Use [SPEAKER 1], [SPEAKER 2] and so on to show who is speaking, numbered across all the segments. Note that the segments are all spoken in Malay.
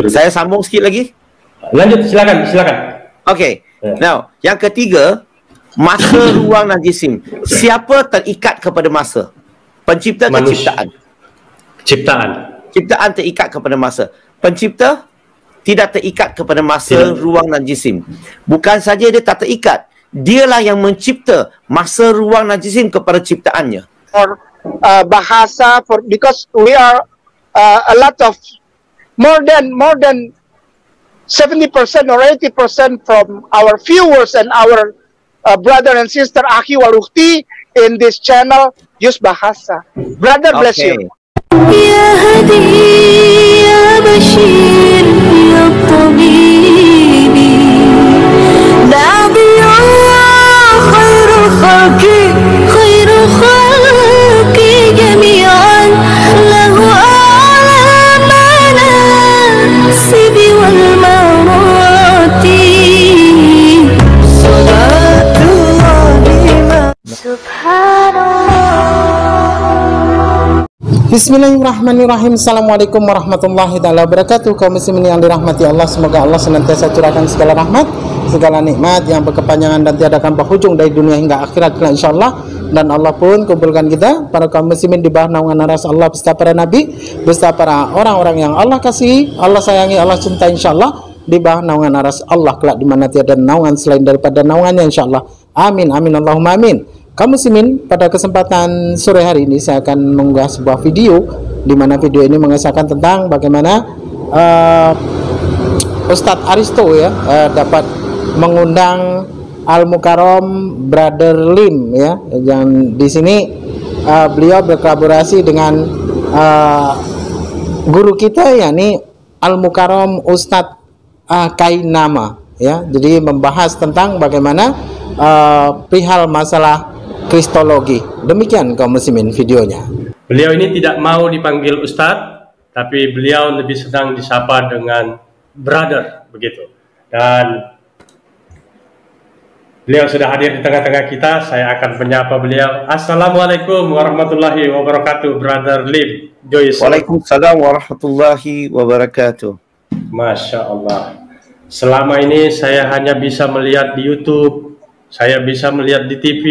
[SPEAKER 1] Saya sambung sikit lagi.
[SPEAKER 2] Lanjut, silakan.
[SPEAKER 1] Okay. Now, yang ketiga, masa, ruang dan jisim. Siapa terikat kepada masa? Pencipta ke ciptaan? Ciptaan terikat kepada masa. Pencipta tidak terikat kepada masa, ruang dan jisim. Bukan saja dia tak terikat, dialah yang mencipta masa, ruang dan jisim kepada ciptaannya.
[SPEAKER 3] Or bahasa, because we are a lot of more than 70% or 80% from our viewers and our brother and sister Aki Waluhti in this channel use bahasa. Brother, bless you.
[SPEAKER 4] Ya Hadi, ya Bashir, ya Tabibi, Nabi Allah, khairu khalqi jami'an, lahu a'lamana, sibi wal marati, salatullahi subhanallah.
[SPEAKER 5] Bismillahirrahmanirrahim. Assalamualaikum warahmatullahi wabarakatuh. Kaum muslimin yang dirahmati Allah, semoga Allah senantiasa curahkan segala rahmat, segala nikmat yang berkepanjangan dan tiada akan berhujung dari dunia hingga akhirat kelak insyaallah. Dan Allah pun kumpulkan kita para kaum muslimin di bawah naungan aras Allah beserta para nabi, beserta para orang-orang yang Allah kasihi, Allah sayangi, Allah cinta insyaallah, di bawah naungan aras Allah kelak di mana tiada naungan selain daripada naungannya insyaallah. Amin amin Allahumma amin. Kaum muslimin, pada kesempatan sore hari ini saya akan mengunggah sebuah video di mana video ini mengesahkan tentang bagaimana Ustadz Aristo ya dapat mengundang Al-Mukarram Brother Lim ya, yang di sini beliau berkolaborasi dengan guru kita yakni Al-Mukarram Ustadz Kainama ya. Jadi membahas tentang bagaimana perihal masalah kristologi. Demikian kaum muslimin videonya.
[SPEAKER 2] Beliau ini tidak mau dipanggil Ustadz, tapi beliau lebih sedang disapa dengan brother begitu. Dan beliau sudah hadir di tengah-tengah kita. Saya akan menyapa beliau. Assalamualaikum warahmatullahi wabarakatuh, Brother Lim Joyce.
[SPEAKER 1] Waalaikumsalam warahmatullahi wabarakatuh.
[SPEAKER 2] Masya Allah. Selama ini saya hanya bisa melihat di YouTube, saya bisa melihat di TV,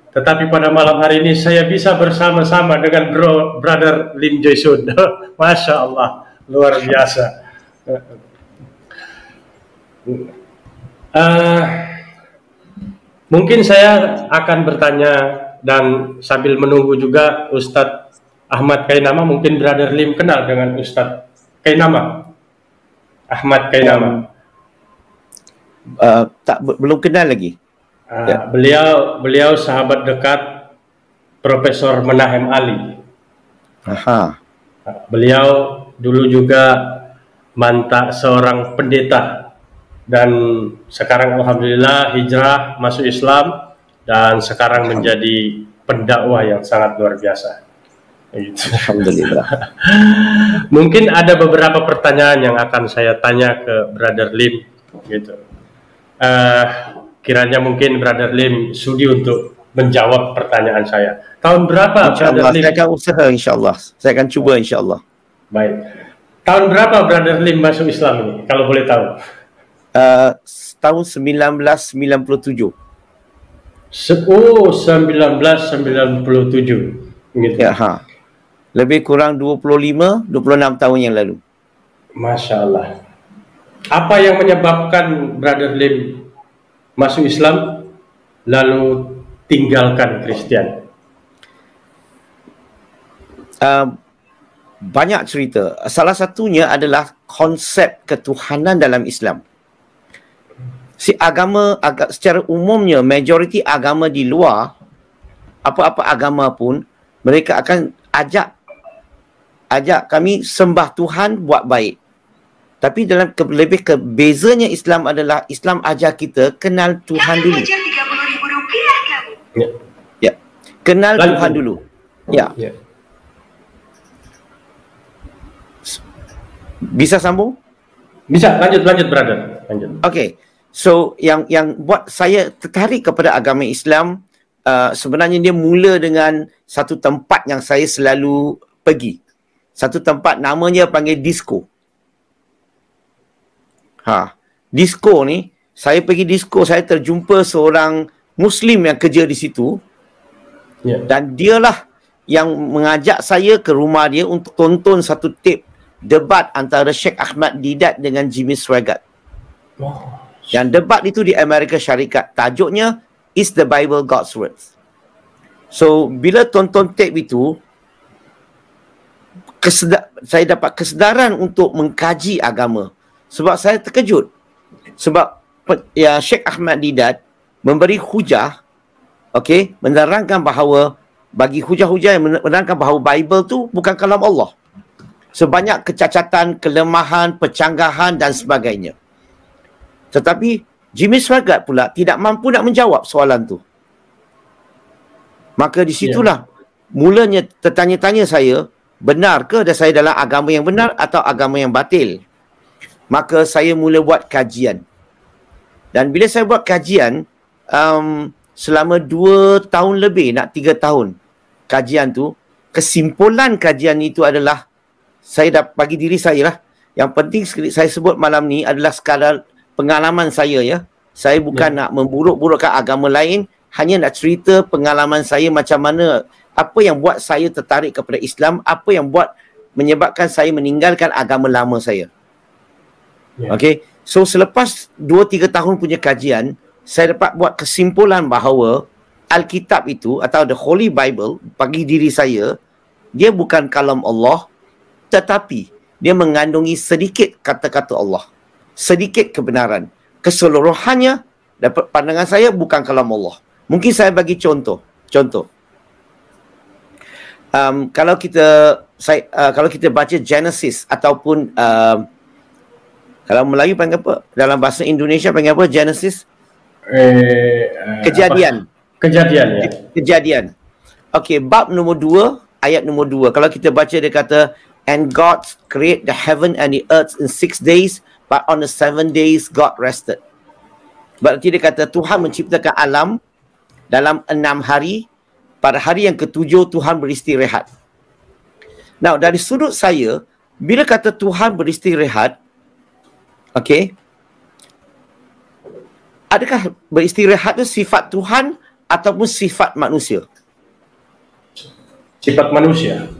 [SPEAKER 2] tetapi pada malam hari ini saya bisa bersama-sama dengan Brother Lim Joyce. Masya Allah, luar biasa. Mungkin saya akan bertanya dan sambil menunggu juga Ustadz Ahmad Kainama. Mungkin Brother Lim kenal dengan Ustadz Kainama, Ahmad Kainama.
[SPEAKER 1] Belum kenal lagi.
[SPEAKER 2] Beliau sahabat dekat Profesor Menahem Ali. Beliau dulu juga mantan seorang pendeta dan sekarang alhamdulillah hijrah masuk Islam dan sekarang menjadi pendakwah yang sangat luar biasa.
[SPEAKER 1] Alhamdulillah.
[SPEAKER 2] Mungkin ada beberapa pertanyaan yang akan saya tanya ke Brother Lim gitu. Kiranya mungkin Brother Lim sudi untuk menjawab pertanyaan saya. Tahun berapa Brother Lim?
[SPEAKER 1] Saya akan usaha insyaallah. Saya akan cuba insyaallah.
[SPEAKER 2] Baik. Tahun berapa Brother Lim masuk Islam ini, kalau boleh tahu?
[SPEAKER 1] Tahun 1997.
[SPEAKER 2] Oh, 1997. Gitu.
[SPEAKER 1] Ya, lebih kurang 26 tahun yang lalu.
[SPEAKER 2] Masya Allah. Apa yang menyebabkan Brother Lim masuk Islam lalu tinggalkan Kristen?
[SPEAKER 1] Banyak cerita. Salah satunya adalah konsep ketuhanan dalam Islam. Secara umumnya majoriti agama di luar, apa-apa agama pun, mereka akan ajak kami sembah Tuhan, buat baik. Tapi dalam lebih bezanya Islam adalah Islam ajar kita kenal Tuhan dulu. Ya. Kenal Tuhan dulu. Ya. Bisa sambung?
[SPEAKER 2] Bisa, lanjut brother. Lanjut.
[SPEAKER 1] Okay. So yang buat saya tertarik kepada agama Islam, sebenarnya dia mula dengan satu tempat yang saya selalu pergi. Satu tempat namanya panggil disco. Disko ni, saya pergi disko, saya terjumpa seorang Muslim yang kerja di situ. Dan dialah yang mengajak saya ke rumah dia untuk tonton satu tape debat antara Sheikh Ahmad Deedat dengan Jimmy Swaggart. Yang debat itu di Amerika Syarikat. Tajuknya Is the Bible God's Words? So, bila tonton tape itu, saya dapat kesedaran untuk mengkaji agama. Sebab saya terkejut. Sebab Sheikh Ahmad Deedat memberi hujah, menerangkan bahawa, bagi hujah-hujah yang menerangkan bahawa Bible tu bukan kalam Allah. Sebanyak kecacatan, kelemahan, pecanggahan dan sebagainya. Tetapi Jimmy Swaggart pula tidak mampu nak menjawab soalan tu. Maka di situlah mulanya tertanya-tanya saya, benarkah saya dalam agama yang benar atau agama yang batil? Maka saya mula buat kajian. Dan bila saya buat kajian, selama 2 tahun lebih, nak 3 tahun kajian tu, kesimpulan kajian itu adalah, saya dah bagi diri saya lah, yang penting saya sebut malam ni adalah sekadar pengalaman saya ya. Saya bukan nak memburuk-burukkan agama lain, hanya nak cerita pengalaman saya macam mana, apa yang buat saya tertarik kepada Islam, apa yang buat menyebabkan saya meninggalkan agama lama saya. Okey, so selepas 2-3 tahun punya kajian, saya dapat buat kesimpulan bahawa Alkitab itu atau the Holy Bible bagi diri saya, dia bukan kalam Allah, tetapi dia mengandungi sedikit kata-kata Allah, sedikit kebenaran. Keseluruhannya dapat pandangan saya bukan kalam Allah. Mungkin saya bagi contoh. Kalau kita baca Genesis ataupun kalau Melayu panggil apa? Dalam bahasa Indonesia panggil apa? Genesis? Kejadian. Kejadian. Okey, bab nombor 2, ayat nombor 2. Kalau kita baca dia kata, and God create the heaven and the earth in 6 days, but on the 7 days God rested. Berarti dia kata Tuhan menciptakan alam dalam 6 hari. Pada hari yang ke-7 Tuhan beristirahat. Now, dari sudut saya, bila kata Tuhan beristirahat, adakah beristirahat itu sifat Tuhan ataupun sifat manusia?
[SPEAKER 2] Sifat manusia.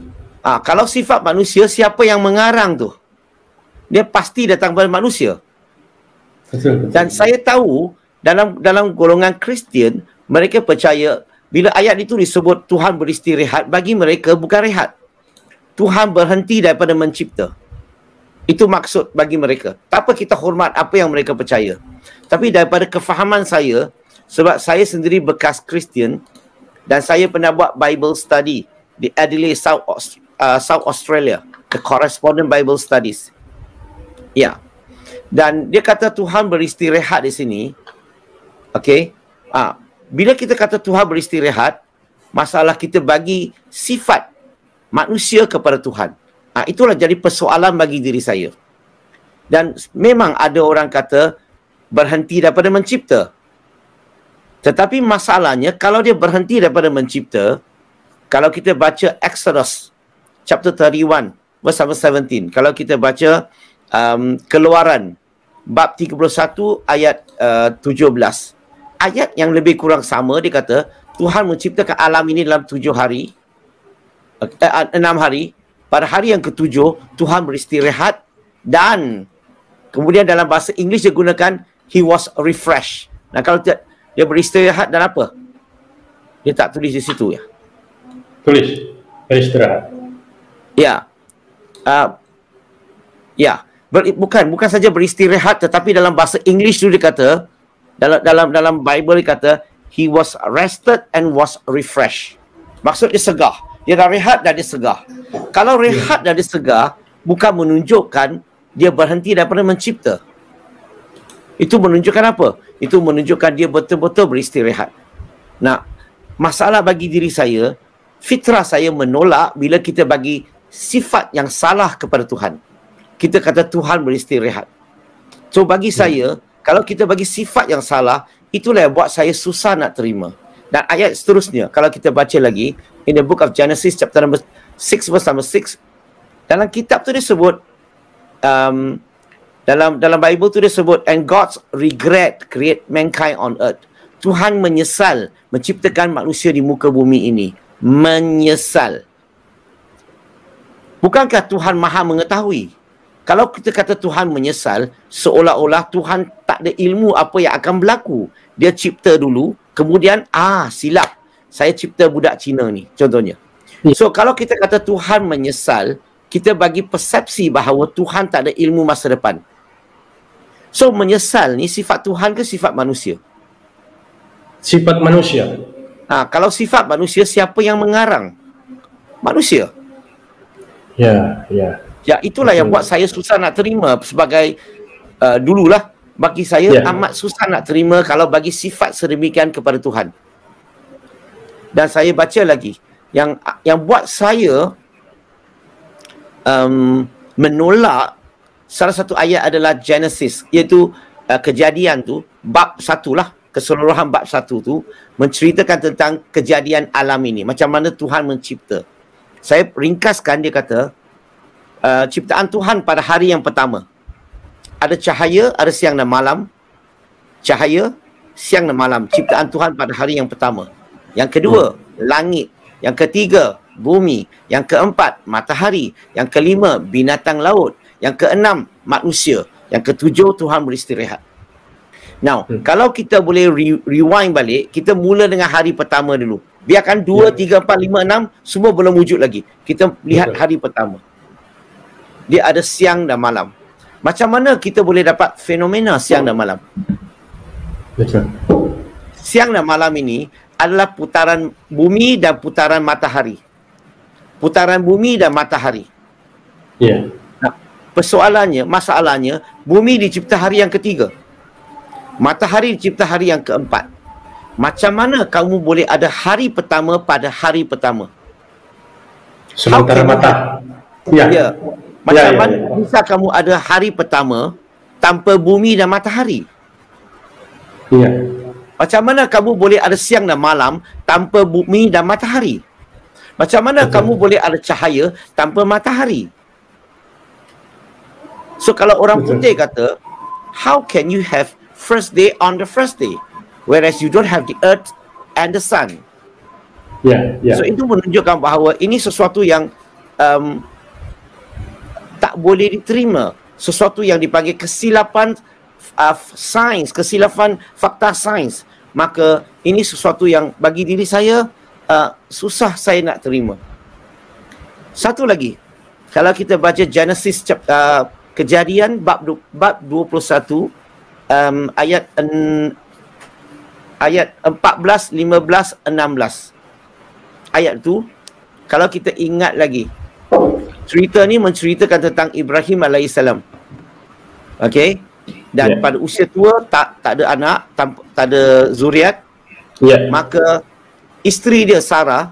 [SPEAKER 1] Kalau sifat manusia, siapa yang mengarang tu? Dia pasti datang dari manusia.
[SPEAKER 2] Betul.
[SPEAKER 1] Dan saya tahu dalam golongan Kristian, mereka percaya bila ayat itu disebut Tuhan beristirahat, bagi mereka bukan rehat. Tuhan berhenti daripada mencipta. Itu maksud bagi mereka. Tak apa, kita hormat apa yang mereka percaya. Tapi daripada kefahaman saya, sebab saya sendiri bekas Kristian dan saya pernah buat Bible study di Adelaide, South Australia, the Correspondent Bible Studies. Ya. Dan dia kata Tuhan beristirahat di sini. Bila kita kata Tuhan beristirahat, masalah kita bagi sifat manusia kepada Tuhan. Itulah jadi persoalan bagi diri saya. Dan memang ada orang kata berhenti daripada mencipta. Tetapi masalahnya, kalau dia berhenti daripada mencipta, kalau kita baca Exodus chapter 31 verse 17, kalau kita baca Keluaran bab 31 ayat 17, ayat yang lebih kurang sama, dia kata Tuhan menciptakan alam ini dalam 6 hari. Pada hari yang ke-7 Tuhan beristirahat, dan kemudian dalam bahasa Inggeris dia gunakan he was refreshed. Nah, kalau dia beristirahat dan apa? Dia tak tulis di situ ya.
[SPEAKER 2] Tulis beristirahat.
[SPEAKER 1] Ya. Bukan saja beristirahat, tetapi dalam bahasa Inggeris tu dia kata, dalam Bible dia kata he was rested and was refreshed. Maksud dia segar. Dia dah rehat dan dia segar. Kalau rehat dan dia segar, bukan menunjukkan dia berhenti daripada mencipta. Itu menunjukkan apa? Itu menunjukkan dia betul-betul beristirahat. Nah, masalah bagi diri saya, fitrah saya menolak bila kita bagi sifat yang salah kepada Tuhan. Kita kata Tuhan beristirahat. So bagi saya, kalau kita bagi sifat yang salah, itulah yang buat saya susah nak terima. Dan ayat seterusnya, kalau kita baca lagi, in the book of Genesis chapter number 6 verse number 6, dalam kitab tu dia sebut, Dalam Bible tu dia sebut, and God's regret create mankind on earth. Tuhan menyesal menciptakan manusia di muka bumi ini. Menyesal. Bukankah Tuhan Maha mengetahui? Kalau kita kata Tuhan menyesal, seolah-olah Tuhan tak ada ilmu apa yang akan berlaku. Dia cipta dulu, kemudian silap. Saya cipta budak Cina ni, contohnya. So kalau kita kata Tuhan menyesal, kita bagi persepsi bahawa Tuhan tak ada ilmu masa depan. So menyesal ni sifat Tuhan ke sifat manusia?
[SPEAKER 2] Sifat manusia.
[SPEAKER 1] Kalau sifat manusia, siapa yang mengarang? Manusia.
[SPEAKER 2] Ya.
[SPEAKER 1] Ya, itulah yang buat saya susah nak terima sebagai dululah bagi saya amat susah nak terima kalau bagi sifat sedemikian kepada Tuhan. Dan saya baca lagi yang buat saya menolak salah satu ayat adalah Genesis, iaitu kejadian tu bab 1 lah, keseluruhan bab 1 tu menceritakan tentang kejadian alam ini, macam mana Tuhan mencipta. Saya ringkaskan, dia kata ciptaan Tuhan pada hari yang pertama. Ada cahaya, ada siang dan malam. Cahaya, siang dan malam. Ciptaan Tuhan pada hari yang pertama. Yang kedua, langit. Yang ketiga, bumi. Yang keempat, matahari. Yang kelima, binatang laut. Yang keenam, manusia. Yang ketujuh, Tuhan beristirahat. Now, kalau kita boleh rewind balik, kita mula dengan hari pertama dulu. Biarkan 2, 3, 4, 5, 6 semua belum wujud lagi. Kita lihat hari pertama. Dia ada siang dan malam. Macam mana kita boleh dapat fenomena siang dan malam?
[SPEAKER 2] Betul.
[SPEAKER 1] Siang dan malam ini adalah putaran bumi dan putaran matahari. Putaran bumi dan matahari.
[SPEAKER 2] Ya.
[SPEAKER 1] Nah, masalahnya, bumi dicipta hari yang ketiga. Matahari dicipta hari yang keempat. Macam mana kamu boleh ada hari pertama pada hari pertama?
[SPEAKER 2] Sementara mata.
[SPEAKER 1] Ya. Macam mana bisa kamu ada hari pertama tanpa bumi dan matahari?
[SPEAKER 2] Ya.
[SPEAKER 1] Macam mana kamu boleh ada siang dan malam tanpa bumi dan matahari? Macam mana kamu boleh ada cahaya tanpa matahari? So kalau orang putih kata, how can you have first day on the first day, whereas you don't have the earth and the sun?
[SPEAKER 2] Ya.
[SPEAKER 1] So itu menunjukkan bahawa ini sesuatu yang tak boleh diterima, sesuatu yang dipanggil kesilapan sains, kesilapan fakta sains. Maka ini sesuatu yang bagi diri saya susah saya nak terima. Satu lagi, kalau kita baca Genesis kejadian bab 21 ayat 14, 15, 16. Ayat tu kalau kita ingat lagi, cerita ni menceritakan tentang Ibrahim alaihissalam. Okey? Dan pada usia tua tak ada anak, tak ada zuriat. Maka isteri dia Sarah,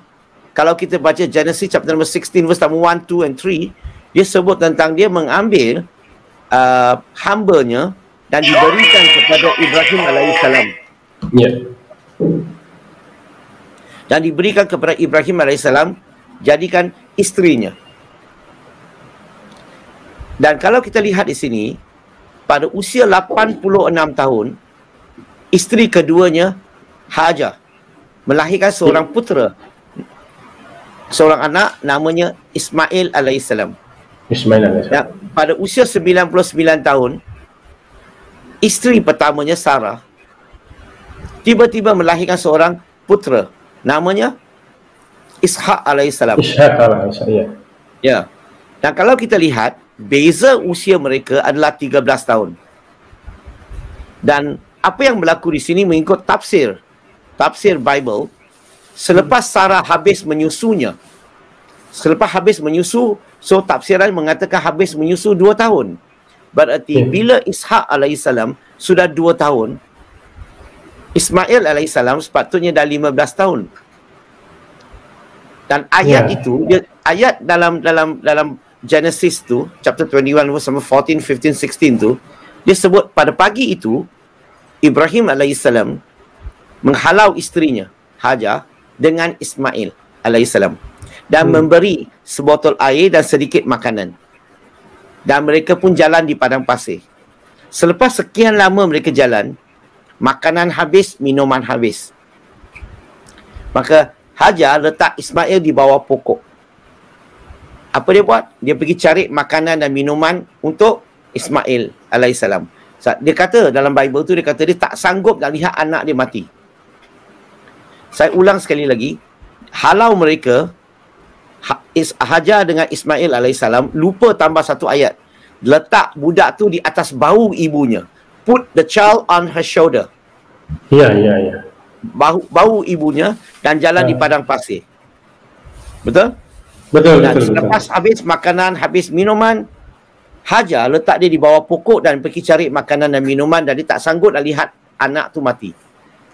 [SPEAKER 1] kalau kita baca Genesis chapter number 16 verse number 1, 2 and 3, dia sebut tentang dia mengambil hambanya dan diberikan kepada Ibrahim alaihissalam. Dan diberikan kepada Ibrahim alaihissalam jadikan isterinya. Dan kalau kita lihat di sini, pada usia 86 tahun, isteri keduanya, Hajar, melahirkan seorang putera, seorang anak namanya Ismail alaihissalam. Dan pada usia 99 tahun, isteri pertamanya Sarah tiba-tiba melahirkan seorang putera, namanya Ishak alaihissalam. Ya. Dan kalau kita lihat, beza usia mereka adalah 13 tahun. Dan apa yang berlaku di sini mengikut tafsir Bible, selepas Sarah habis menyusunya. Selepas habis menyusu, so tafsiran mengatakan habis menyusu 2 tahun. Berarti bila Ishak alaihissalam sudah 2 tahun, Ismail alaihissalam sepatutnya dah 15 tahun. Dan ayat itu, ayat dalam Genesis tu, chapter 21 verse 14, 15, 16 tu, dia sebut pada pagi itu Ibrahim alaihissalam menghalau isterinya Hajar dengan Ismail alaihissalam dan memberi sebotol air dan sedikit makanan. Dan mereka pun jalan di padang pasir. Selepas sekian lama mereka jalan, makanan habis, minuman habis. Maka Hajar letak Ismail di bawah pokok. Apa dia buat? Dia pergi cari makanan dan minuman untuk Ismail alaihissalam. Dia kata dalam Bible tu, dia kata dia tak sanggup nak lihat anak dia mati. Saya ulang sekali lagi, halau mereka, Hajar dengan Ismail alaihissalam lupa tambah satu ayat. Letak budak tu di atas bahu ibunya. Put the child on her shoulder.
[SPEAKER 2] Ya.
[SPEAKER 1] Bahu ibunya dan jalan di padang pasir. Betul?
[SPEAKER 2] Betul.
[SPEAKER 1] Dan selepas habis makanan, habis minuman, Hajar letak dia di bawah pokok dan pergi cari makanan dan minuman, dan dia tak sanggup nak lihat anak tu mati.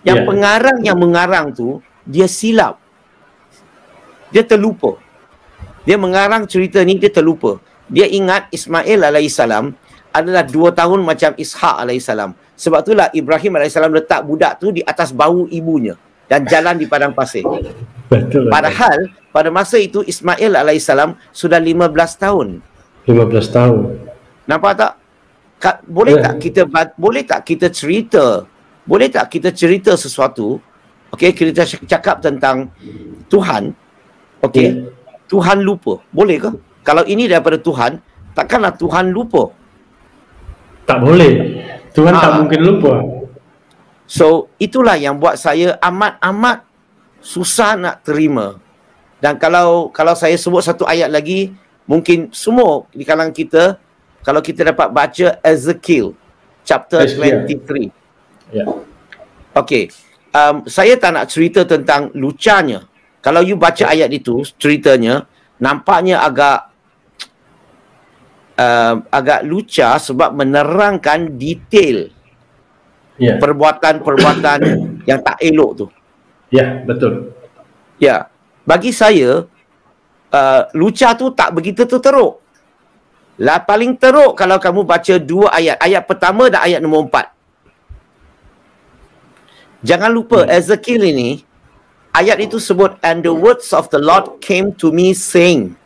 [SPEAKER 1] Yang pengarang yang mengarang tu, dia silap. Dia terlupa. Dia mengarang cerita ni, dia terlupa. Dia ingat Ismail alaihissalam adalah 2 tahun macam Ishak alaihissalam. Sebab itulah Ibrahim alaihissalam letak budak tu di atas bahu ibunya dan jalan di padang pasir.
[SPEAKER 2] Betul.
[SPEAKER 1] Padahal pada masa itu Ismail alaihissalam sudah 15 tahun.
[SPEAKER 2] 15 tahun.
[SPEAKER 1] Nampak tak? Boleh tak kita cerita sesuatu? Okey, kita cakap tentang Tuhan. Okey. Tuhan lupa. Boleh ke? Kalau ini daripada Tuhan, takkanlah Tuhan lupa.
[SPEAKER 2] Tak boleh. Tuhan tak mungkin lupa.
[SPEAKER 1] So, itulah yang buat saya amat susah nak terima. Dan kalau saya sebut satu ayat lagi, mungkin semua di kalangan kita, kalau kita dapat baca Ezekiel chapter 23.
[SPEAKER 2] Ya.
[SPEAKER 1] Okey. Saya tak nak cerita tentang lucanya. Kalau you baca ayat itu, ceritanya nampaknya agak lucah sebab menerangkan detail perbuatan-perbuatan yang tak elok tu.
[SPEAKER 2] Ya, betul.
[SPEAKER 1] Ya, bagi saya lucah tu tak begitu teruk. Paling teruk kalau kamu baca 2 ayat. Ayat pertama dan ayat nombor 4. Jangan lupa Ezekiel ini, ayat itu sebut, and the words of the Lord came to me saying.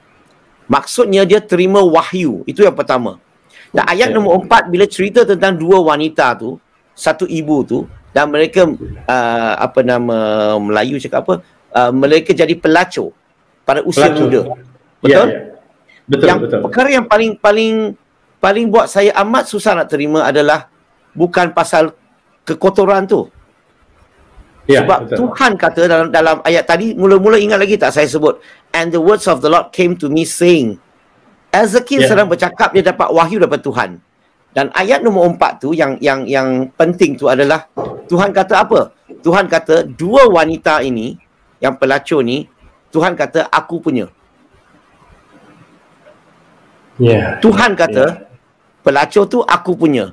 [SPEAKER 1] Maksudnya dia terima wahyu. Itu yang pertama. Dan ayat nombor 4 bila cerita tentang 2 wanita tu, satu ibu tu, dan mereka Melayu cakap apa? Mereka jadi pelacur pada usia muda. Betul?
[SPEAKER 2] Ya. Betul.
[SPEAKER 1] Perkara yang paling buat saya amat susah nak terima adalah bukan pasal kekotoran tu. Sebab Tuhan kata dalam ayat tadi, mula-mula ingat lagi tak saya sebut, and the words of the Lord came to me saying. Ezekiel sedang bercakap, dia dapat wahyu daripada Tuhan. Dan ayat nombor 4 tu yang penting tu adalah Tuhan kata apa? Tuhan kata 2 wanita ini yang pelacur ni, Tuhan kata aku punya. Tuhan kata pelacur tu aku punya.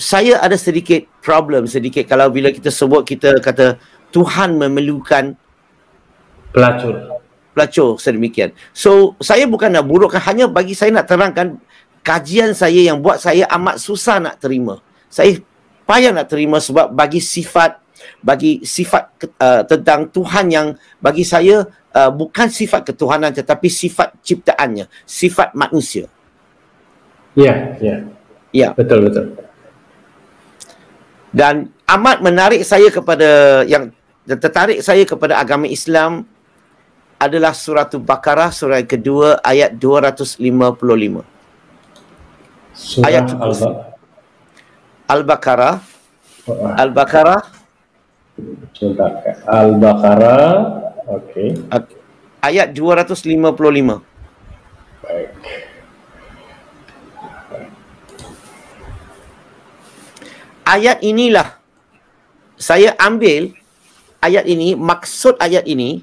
[SPEAKER 1] Saya ada sedikit problem kalau bila kita sebut, kita kata Tuhan memerlukan pelacur sedemikian. So saya bukan nak burukkan, hanya bagi saya nak terangkan kajian saya yang buat saya amat susah nak terima. Saya payah nak terima sebab bagi sifat tentang Tuhan yang bagi saya bukan sifat ketuhanan tetapi sifat ciptaannya, sifat manusia.
[SPEAKER 2] Ya. Betul.
[SPEAKER 1] Dan amat tertarik saya kepada agama Islam adalah surah Al-Baqarah, surah yang kedua, ayat 255. Ayat Al-Baqarah.
[SPEAKER 2] Al-Baqarah. Okey.
[SPEAKER 1] Ayat 255.
[SPEAKER 2] Baik.
[SPEAKER 1] Ayat inilah saya ambil ayat ini, maksud ayat ini,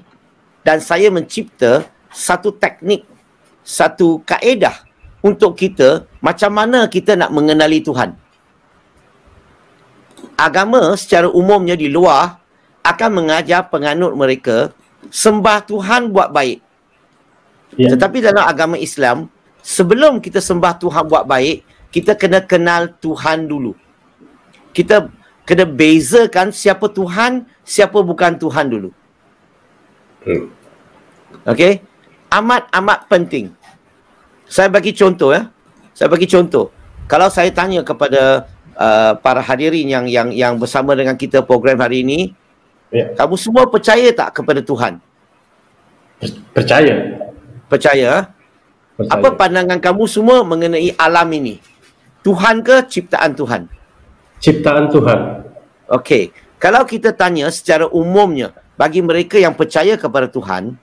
[SPEAKER 1] dan saya mencipta satu teknik, satu kaedah untuk kita macam mana kita nak mengenali Tuhan. Agama secara umumnya di luar akan mengajar penganut mereka sembah Tuhan buat baik. Tetapi dalam agama Islam, sebelum kita sembah Tuhan buat baik, kita kena kenal Tuhan dulu. Kita kena bezakan siapa Tuhan, siapa bukan Tuhan dulu. Okey? Amat penting. Saya bagi contoh ya. Kalau saya tanya kepada para hadirin yang bersama dengan kita program hari ini, kamu semua percaya tak kepada Tuhan?
[SPEAKER 2] Percaya.
[SPEAKER 1] Percaya. Apa pandangan kamu semua mengenai alam ini? Tuhan ke ciptaan Tuhan?
[SPEAKER 2] Ciptaan Tuhan.
[SPEAKER 1] Okey. Kalau kita tanya secara umumnya, bagi mereka yang percaya kepada Tuhan,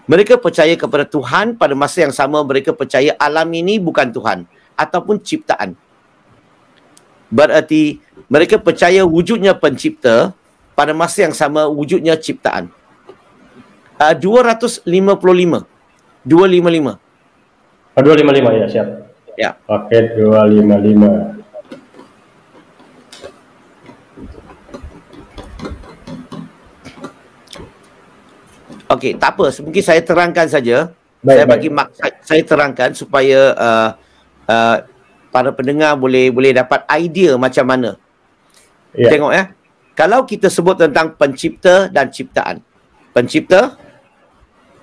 [SPEAKER 1] mereka percaya kepada Tuhan, pada masa yang sama mereka percaya alam ini bukan Tuhan ataupun ciptaan. Berarti mereka percaya wujudnya pencipta, pada masa yang sama wujudnya ciptaan. 255. 255.
[SPEAKER 2] 255 ya, siap.
[SPEAKER 1] Ya.
[SPEAKER 2] Oke, 255.
[SPEAKER 1] Okey, tak apa. Mungkin saya terangkan saja.
[SPEAKER 2] Baik,
[SPEAKER 1] Saya bagi saya terangkan supaya para pendengar boleh dapat idea macam mana.
[SPEAKER 2] Ya.
[SPEAKER 1] Tengok ya. Kalau kita sebut tentang pencipta dan ciptaan. Pencipta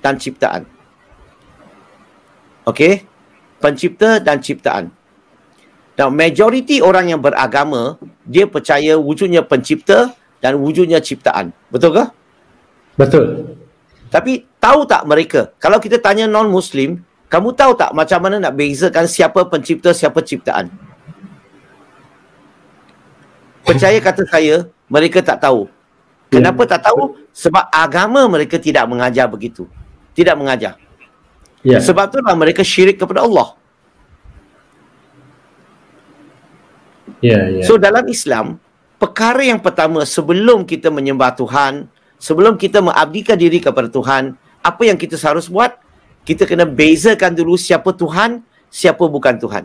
[SPEAKER 1] dan ciptaan. Okey? Pencipta dan ciptaan. Now, majoriti orang yang beragama, dia percaya wujudnya pencipta dan wujudnya ciptaan. Betul ke?
[SPEAKER 2] Betul.
[SPEAKER 1] Tapi tahu tak mereka, kalau kita tanya non-Muslim, kamu tahu tak macam mana nak bezakan siapa pencipta, siapa ciptaan? Percaya kata saya, mereka tak tahu. Kenapa tak tahu? Sebab agama mereka tidak mengajar begitu. Tidak mengajar.
[SPEAKER 2] Ya.
[SPEAKER 1] Sebab itulah mereka syirik kepada Allah.
[SPEAKER 2] Ya, ya.
[SPEAKER 1] So dalam Islam, perkara yang pertama sebelum kita menyembah Tuhan, sebelum kita mengabdikan diri kepada Tuhan, apa yang kita harus buat? Kita kena bezakan dulu siapa Tuhan, siapa bukan Tuhan.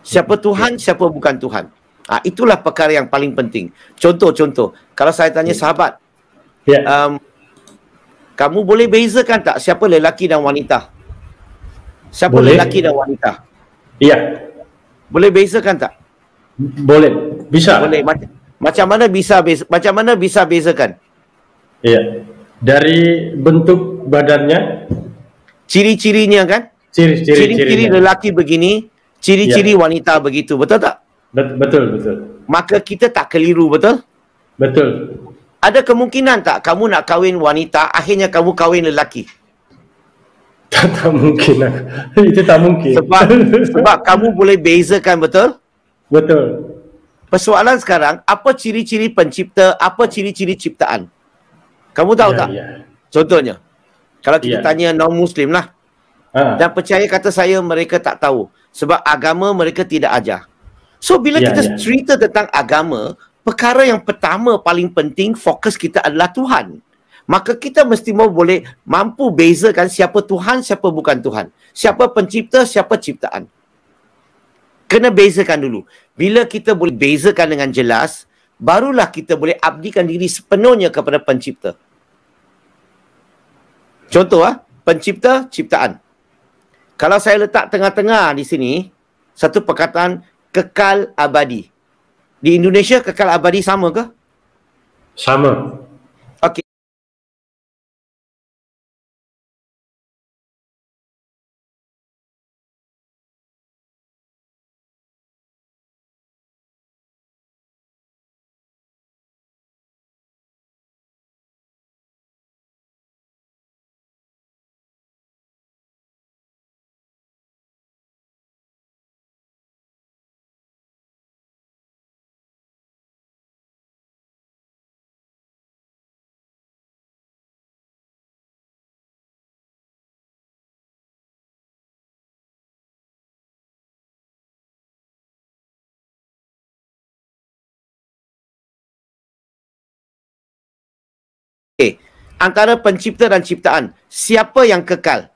[SPEAKER 1] Siapa Tuhan, siapa bukan Tuhan. Itulah perkara yang paling penting. Contoh, kalau saya tanya sahabat, kamu boleh bezakan tak siapa lelaki dan wanita? Siapa
[SPEAKER 2] boleh.
[SPEAKER 1] lelaki dan wanita?
[SPEAKER 2] Iya.
[SPEAKER 1] Boleh bezakan tak?
[SPEAKER 2] Boleh. Bisa.
[SPEAKER 1] Boleh. Macam mana bisa bezakan?
[SPEAKER 2] Iya. Dari bentuk badannya,
[SPEAKER 1] Ciri-cirinya kan? Ciri-ciri lelaki begini, ciri-ciri wanita begitu. Betul tak?
[SPEAKER 2] Betul.
[SPEAKER 1] Maka kita tak keliru, betul?
[SPEAKER 2] Betul.
[SPEAKER 1] Ada kemungkinan tak kamu nak kahwin wanita, akhirnya kamu kahwin lelaki?
[SPEAKER 2] Tak mungkin. Itu tak mungkin.
[SPEAKER 1] Sebab kamu boleh bezakan, betul?
[SPEAKER 2] Betul.
[SPEAKER 1] Persoalan sekarang, apa ciri-ciri pencipta, apa ciri-ciri ciptaan? Kamu tahu tak?
[SPEAKER 2] Ya.
[SPEAKER 1] Contohnya, kalau kita tanya non-Muslim lah, dan percaya kata saya mereka tak tahu. Sebab agama mereka tidak ajar. So, bila kita cerita tentang agama, perkara yang pertama paling penting, fokus kita adalah Tuhan. Maka kita mesti boleh mampu bezakan siapa Tuhan, siapa bukan Tuhan. Siapa pencipta, siapa ciptaan. Kena bezakan dulu. Bila kita boleh bezakan dengan jelas, barulah kita boleh abdikan diri sepenuhnya kepada pencipta. Contoh, pencipta, ciptaan. Kalau saya letak tengah-tengah di sini, satu perkataan kekal abadi. Di Indonesia, kekal abadi sama ke?
[SPEAKER 2] Sama.
[SPEAKER 1] Okey. Antara pencipta dan ciptaan, siapa yang kekal?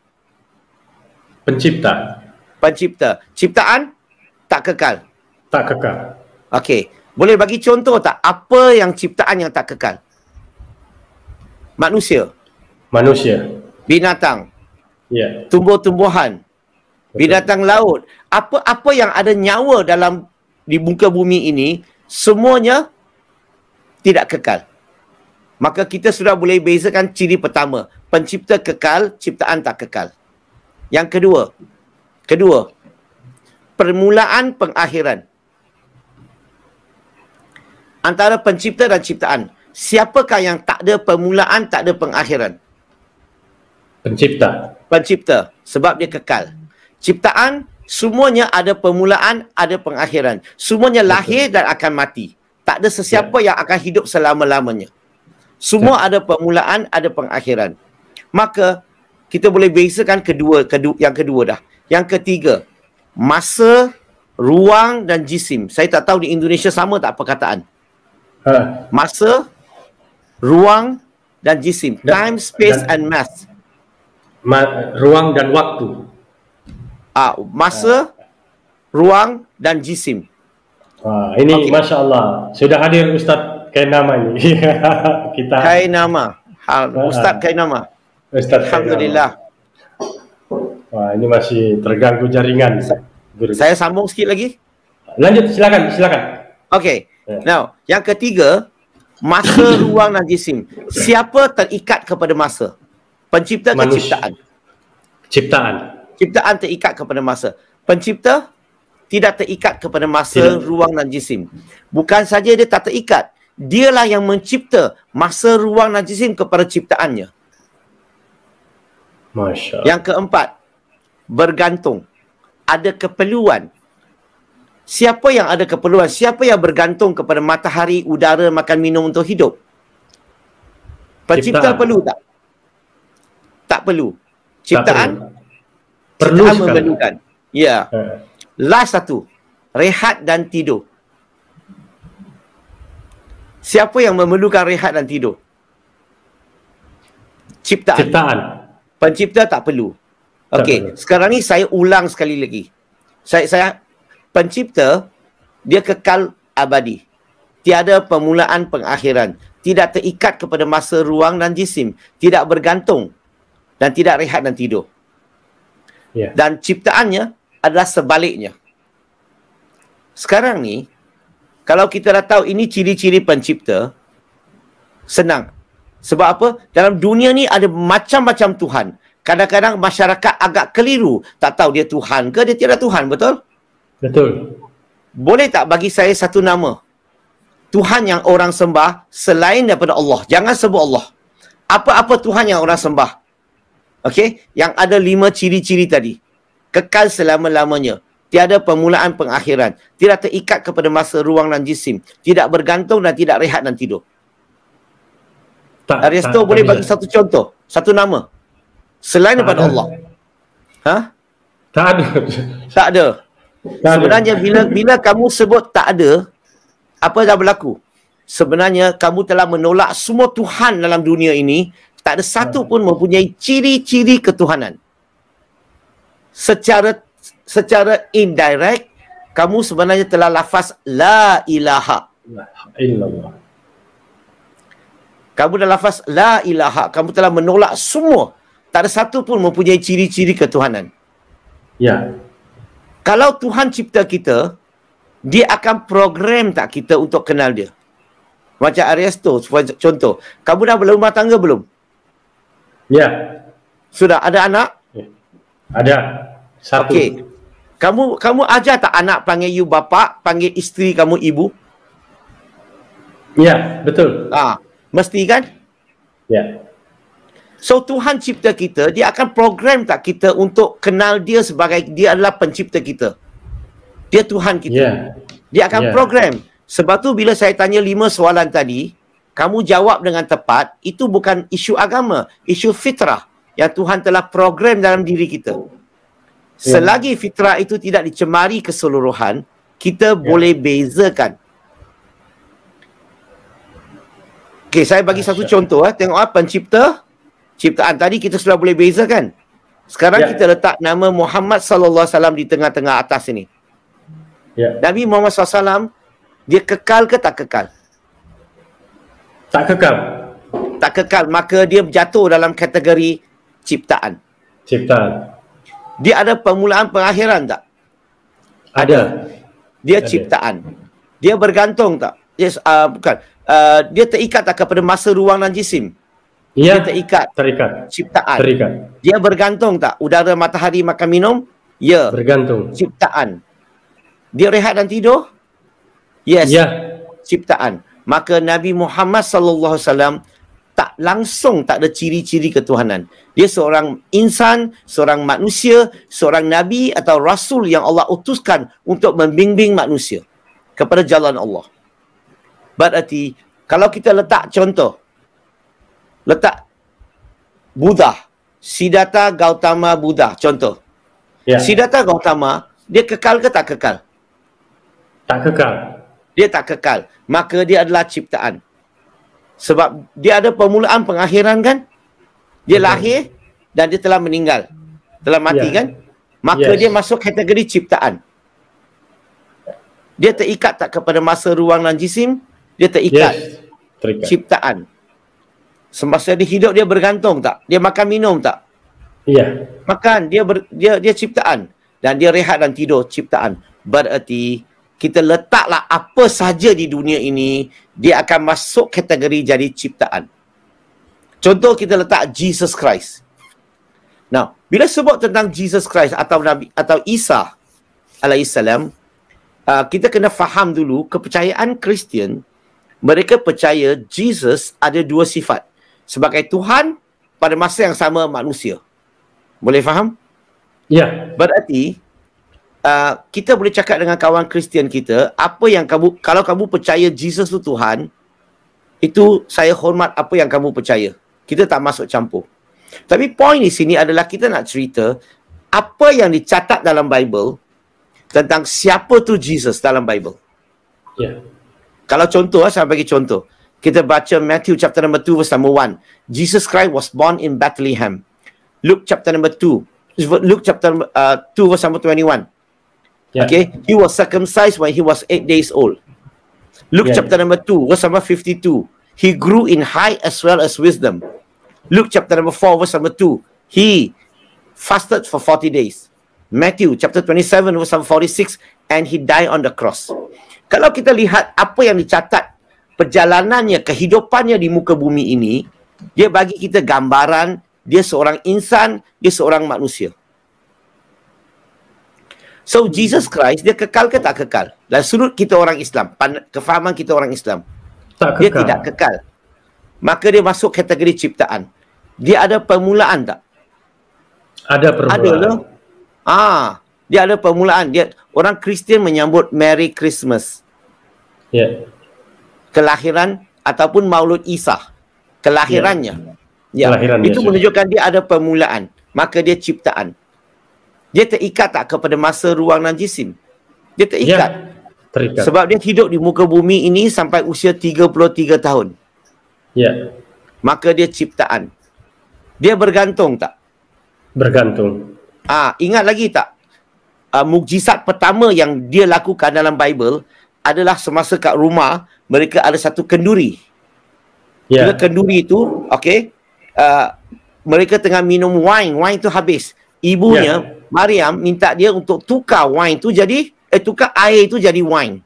[SPEAKER 2] Pencipta.
[SPEAKER 1] Pencipta. Ciptaan tak kekal.
[SPEAKER 2] Tak kekal.
[SPEAKER 1] Okey. Boleh bagi contoh tak apa yang ciptaan yang tak kekal? Manusia. Binatang.
[SPEAKER 2] Ya.
[SPEAKER 1] Tumbuh-tumbuhan. Binatang laut. Apa yang ada nyawa di muka bumi ini, semuanya tidak kekal. Maka kita sudah boleh bezakan ciri pertama. Pencipta kekal, ciptaan tak kekal. Yang kedua, permulaan pengakhiran. Antara pencipta dan ciptaan. Siapakah yang tak ada permulaan, tak ada pengakhiran?
[SPEAKER 2] Pencipta.
[SPEAKER 1] Pencipta. Sebab dia kekal. Ciptaan, semuanya ada permulaan, ada pengakhiran. Semuanya lahir dan akan mati. Tak ada sesiapa yang akan hidup selama-lamanya. Semua ada permulaan, ada pengakhiran. Maka, kita boleh bezakan yang kedua dah. Yang ketiga, masa, ruang dan jisim. Saya tak tahu di Indonesia sama tak perkataan. Masa, ruang dan jisim. Time, space and mass.
[SPEAKER 2] Ruang dan waktu.
[SPEAKER 1] Masa, ruang dan jisim.
[SPEAKER 2] Ini Masya Allah. Sudah hadir Ustaz Kainama ini. Kita
[SPEAKER 1] Kainama. Ustaz Kainama.
[SPEAKER 2] Ustaz
[SPEAKER 1] Alhamdulillah.
[SPEAKER 2] Wah, ini masih terganggu jaringan.
[SPEAKER 1] Saya sambung sikit lagi.
[SPEAKER 2] Lanjut, silakan.
[SPEAKER 1] Okay. Now, yang ketiga, masa, ruang dan jisim. Siapa terikat kepada masa? Pencipta ke ciptaan?
[SPEAKER 2] Ciptaan.
[SPEAKER 1] Ciptaan terikat kepada masa. Pencipta tidak terikat kepada masa, ruang dan jisim. Bukan saja dia tak terikat, dialah yang mencipta masa, ruang dan jisim kepada ciptaannya.
[SPEAKER 2] Masya Allah.
[SPEAKER 1] Yang keempat, bergantung. Ada keperluan. Siapa yang ada keperluan? Siapa yang bergantung kepada matahari, udara, makan, minum untuk hidup? Pencipta perlu tak? Tak perlu. Ciptaan?
[SPEAKER 2] Perlu
[SPEAKER 1] ciptaan
[SPEAKER 2] sekali.
[SPEAKER 1] memerlukan. Ya. Last satu. Rehat dan tidur. Siapa yang memerlukan rehat dan tidur? Ciptaan. Pencipta tak perlu. Okey, sekarang ni saya ulang sekali lagi. Saya pencipta, dia kekal abadi. Tiada permulaan pengakhiran. Tidak terikat kepada masa, ruang dan jisim. Tidak bergantung. Dan tidak rehat dan tidur. Dan ciptaannya adalah sebaliknya. Sekarang ni, kalau kita dah tahu ini ciri-ciri pencipta, senang. Sebab apa? Dalam dunia ni ada macam-macam Tuhan. Kadang-kadang masyarakat agak keliru. Tak tahu dia Tuhan ke dia tiada Tuhan, betul?
[SPEAKER 2] Betul.
[SPEAKER 1] Boleh tak bagi saya satu nama Tuhan yang orang sembah selain daripada Allah? Jangan sebut Allah. Apa-apa Tuhan yang orang sembah. Okey? Yang ada 5 ciri-ciri tadi. Kekal selama-lamanya. Tiada permulaan pengakhiran. Tidak terikat kepada masa, ruang dan jisim. Tidak bergantung dan tidak rehat dan tidur. Aristo boleh bagi satu contoh. Satu nama. Selain daripada Allah.
[SPEAKER 2] Tak ada.
[SPEAKER 1] Tak ada. Sebenarnya bila kamu sebut tak ada, apa yang berlaku? Sebenarnya kamu telah menolak semua Tuhan dalam dunia ini. Tak ada satu pun mempunyai ciri-ciri ketuhanan. Secara indirect, kamu sebenarnya telah lafaz la ilaha
[SPEAKER 2] illallah.
[SPEAKER 1] Kamu dah lafaz la ilaha. Kamu telah menolak semua. Tak ada satu pun mempunyai ciri-ciri ketuhanan.
[SPEAKER 2] Ya.
[SPEAKER 1] Kalau Tuhan cipta kita, dia akan program tak kita untuk kenal dia. Macam Aristo, contoh. Kamu dah berumah tangga belum?
[SPEAKER 2] Ya.
[SPEAKER 1] Sudah ada anak?
[SPEAKER 2] Ada. Satu.
[SPEAKER 1] Okey. Kamu ajar tak anak panggil you bapa, panggil isteri kamu ibu?
[SPEAKER 2] Ya, betul.
[SPEAKER 1] Mesti kan?
[SPEAKER 2] Ya.
[SPEAKER 1] So Tuhan cipta kita, dia akan program tak kita untuk kenal dia sebagai dia adalah pencipta kita. Dia Tuhan kita. Dia akan program. Sebab tu bila saya tanya 5 soalan tadi, kamu jawab dengan tepat, itu bukan isu agama, isu fitrah yang Tuhan telah program dalam diri kita. Selagi fitrah itu tidak dicemari keseluruhan, kita boleh bezakan. Okey, saya bagi satu contoh. Tengok pencipta, ciptaan tadi kita sudah boleh bezakan. Sekarang kita letak nama Muhammad sallallahu alaihi wasallam di tengah-tengah atas ini. Nabi Muhammad SAW, dia kekal ke tak kekal?
[SPEAKER 2] Tak kekal.
[SPEAKER 1] Tak kekal, maka dia jatuh dalam kategori ciptaan.
[SPEAKER 2] Ciptaan.
[SPEAKER 1] Dia ada permulaan pengakhiran tak?
[SPEAKER 2] Ada.
[SPEAKER 1] Dia ciptaan. Dia bergantung tak? Bukan. Dia terikat tak kepada masa, ruang dan jisim?
[SPEAKER 2] Ya.
[SPEAKER 1] Dia terikat. Ciptaan.
[SPEAKER 2] Terikat.
[SPEAKER 1] Dia bergantung tak? Udara, matahari, makan, minum? Ya.
[SPEAKER 2] Bergantung.
[SPEAKER 1] Ciptaan. Dia rehat dan tidur? Yes.
[SPEAKER 2] Ya.
[SPEAKER 1] Ciptaan. Maka Nabi Muhammad sallallahu alaihi wasallam tak langsung tak ada ciri-ciri ketuhanan. Dia seorang insan, seorang manusia, seorang nabi atau rasul yang Allah utuskan untuk membimbing manusia kepada jalan Allah. Berarti kalau kita letak contoh, letak Buddha, Siddhartha Gautama Buddha contoh.
[SPEAKER 2] Ya.
[SPEAKER 1] Siddhartha Gautama, dia kekal ke tak kekal?
[SPEAKER 2] Tak kekal.
[SPEAKER 1] Dia tak kekal. Maka dia adalah ciptaan. Sebab dia ada permulaan pengakhiran kan? Dia lahir dan dia telah meninggal. Telah mati kan? Maka dia masuk kategori ciptaan. Dia terikat tak kepada masa, ruang dan jisim? Dia terikat.
[SPEAKER 2] Terikat.
[SPEAKER 1] Ciptaan. Semasa dia hidup dia bergantung tak? Dia makan minum tak?
[SPEAKER 2] Iya.
[SPEAKER 1] Makan, dia ciptaan. Dan dia rehat dan tidur, ciptaan. Berarti kita letaklah apa sahaja di dunia ini, dia akan masuk kategori jadi ciptaan. Contoh kita letak Jesus Christ. Now, bila sebut tentang Jesus Christ atau Nabi atau Isa alaihissalam, kita kena faham dulu kepercayaan Kristian, mereka percaya Jesus ada dua sifat. Sebagai Tuhan, pada masa yang sama manusia. Boleh faham?
[SPEAKER 2] Ya.
[SPEAKER 1] Berarti kita boleh cakap dengan kawan Kristian kita, apa yang kalau kamu percaya Jesus tu Tuhan, itu saya hormat apa yang kamu percaya. Kita tak masuk campur. Tapi poin di sini adalah kita nak cerita apa yang dicatat dalam Bible tentang siapa tu Jesus dalam Bible.
[SPEAKER 2] Ya.
[SPEAKER 1] Kalau contoh, saya bagi contoh. Kita baca Matthew chapter number 2 verse number 1. Jesus Christ was born in Bethlehem. Luke chapter number 2. Luke chapter 2 verse number 21.
[SPEAKER 2] Yeah.
[SPEAKER 1] Okay, he was circumcised when he was 8 days old. Luke chapter number 2, verse number 52. He grew in height as well as wisdom. Luke chapter number 4, verse number 2. He fasted for 40 days. Matthew chapter 27, verse number 46. And he died on the cross. Kalau kita lihat apa yang dicatat, perjalanannya, kehidupannya di muka bumi ini, dia bagi kita gambaran, dia seorang insan, dia seorang manusia. So, Jesus Christ, dia kekal ke tak kekal? Dari sudut kita orang Islam, kefahaman kita orang Islam.
[SPEAKER 2] Tak kekal.
[SPEAKER 1] Dia tidak kekal. Maka dia masuk kategori ciptaan. Dia ada permulaan tak?
[SPEAKER 2] Ada permulaan.
[SPEAKER 1] Ada lah. Dia ada permulaan. Orang Kristian menyambut Merry Christmas.
[SPEAKER 2] Ya.
[SPEAKER 1] Kelahiran ataupun Maulud Isa. Kelahirannya. Ya.
[SPEAKER 2] Kelahirannya
[SPEAKER 1] Itu
[SPEAKER 2] sudah
[SPEAKER 1] menunjukkan dia ada permulaan. Maka dia ciptaan. Dia terikat tak kepada masa, ruang dan jisim? Dia terikat.
[SPEAKER 2] Ya, terikat.
[SPEAKER 1] Sebab dia hidup di muka bumi ini sampai usia 33 tahun.
[SPEAKER 2] Ya.
[SPEAKER 1] Maka dia ciptaan. Dia bergantung tak?
[SPEAKER 2] Bergantung.
[SPEAKER 1] Ingat lagi tak? Mukjizat pertama yang dia lakukan dalam Bible adalah semasa kat rumah, mereka ada satu kenduri.
[SPEAKER 2] Ya.
[SPEAKER 1] Bila kenduri itu, okay, mereka tengah minum wine. Wine tu habis. Ibunya, Maryam, minta dia untuk tukar wine tu jadi, tukar air tu jadi wine.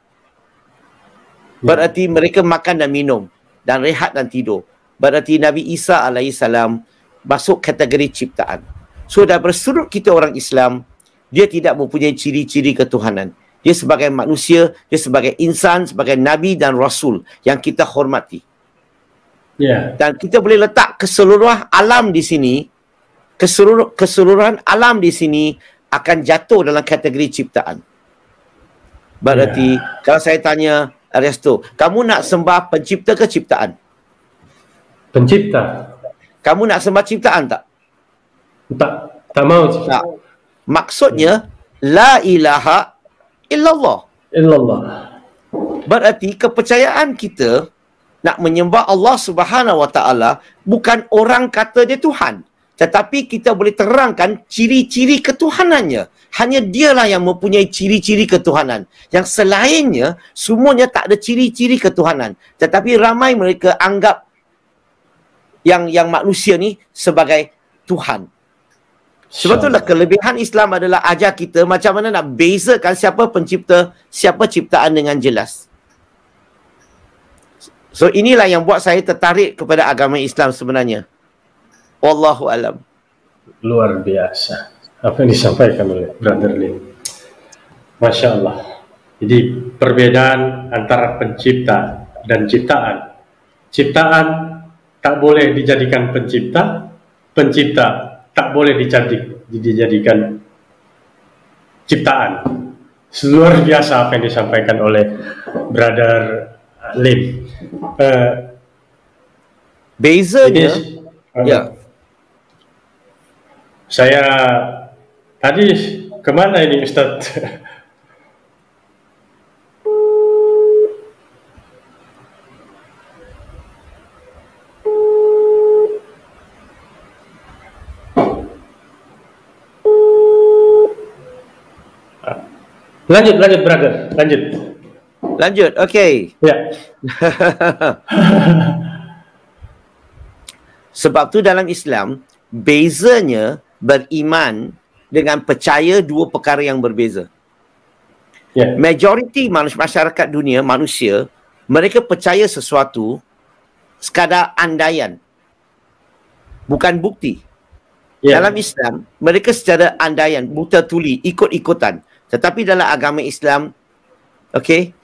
[SPEAKER 1] Berarti mereka makan dan minum. Dan rehat dan tidur. Berarti Nabi Isa alaihissalam masuk kategori ciptaan. So, dari sudut kita orang Islam, dia tidak mempunyai ciri-ciri ketuhanan. Dia sebagai manusia, dia sebagai insan, sebagai Nabi dan Rasul yang kita hormati.
[SPEAKER 2] Ya.
[SPEAKER 1] Dan kita boleh letak keseluruhan alam di sini, keseluruhan alam di sini akan jatuh dalam kategori ciptaan. Berarti kalau saya tanya Resto, kamu nak sembah pencipta ke ciptaan?
[SPEAKER 2] Pencipta.
[SPEAKER 1] Kamu nak sembah ciptaan tak?
[SPEAKER 2] Tak mau.
[SPEAKER 1] Tak. Maksudnya la ilaha illallah.
[SPEAKER 2] Illallah.
[SPEAKER 1] Berarti kepercayaan kita nak menyembah Allah Subhanahu Wa Taala bukan orang kata dia Tuhan, tetapi kita boleh terangkan ciri-ciri ketuhanannya. Hanya dialah yang mempunyai ciri-ciri ketuhanan. Yang selainnya, semuanya tak ada ciri-ciri ketuhanan. Tetapi ramai mereka anggap yang manusia ni sebagai Tuhan. Sebab itulah kelebihan Islam adalah ajar kita macam mana nak bezakan siapa pencipta, siapa ciptaan dengan jelas. So inilah yang buat saya tertarik kepada agama Islam sebenarnya. Wallahu alam.
[SPEAKER 2] Luar biasa apa yang disampaikan oleh Brother Lim. Masya Allah. Jadi perbedaan antara pencipta dan ciptaan. Ciptaan tak boleh dijadikan pencipta, pencipta tak boleh dijadikan ciptaan. Luar biasa apa yang disampaikan oleh Brother Lim.
[SPEAKER 1] Bezanya,
[SPEAKER 2] saya tadi kemana ini Ustaz? Lanjut brother, lanjut.
[SPEAKER 1] Okay.
[SPEAKER 2] Ya.
[SPEAKER 1] Sebab tu dalam Islam, bezanya beriman dengan percaya dua perkara yang berbeza.
[SPEAKER 2] Ya.
[SPEAKER 1] Majoriti masyarakat dunia, manusia, mereka percaya sesuatu sekadar andaian, bukan bukti.
[SPEAKER 2] Ya.
[SPEAKER 1] Dalam Islam, mereka secara andaian, buta tuli, ikut-ikutan. Tetapi dalam agama Islam, okay,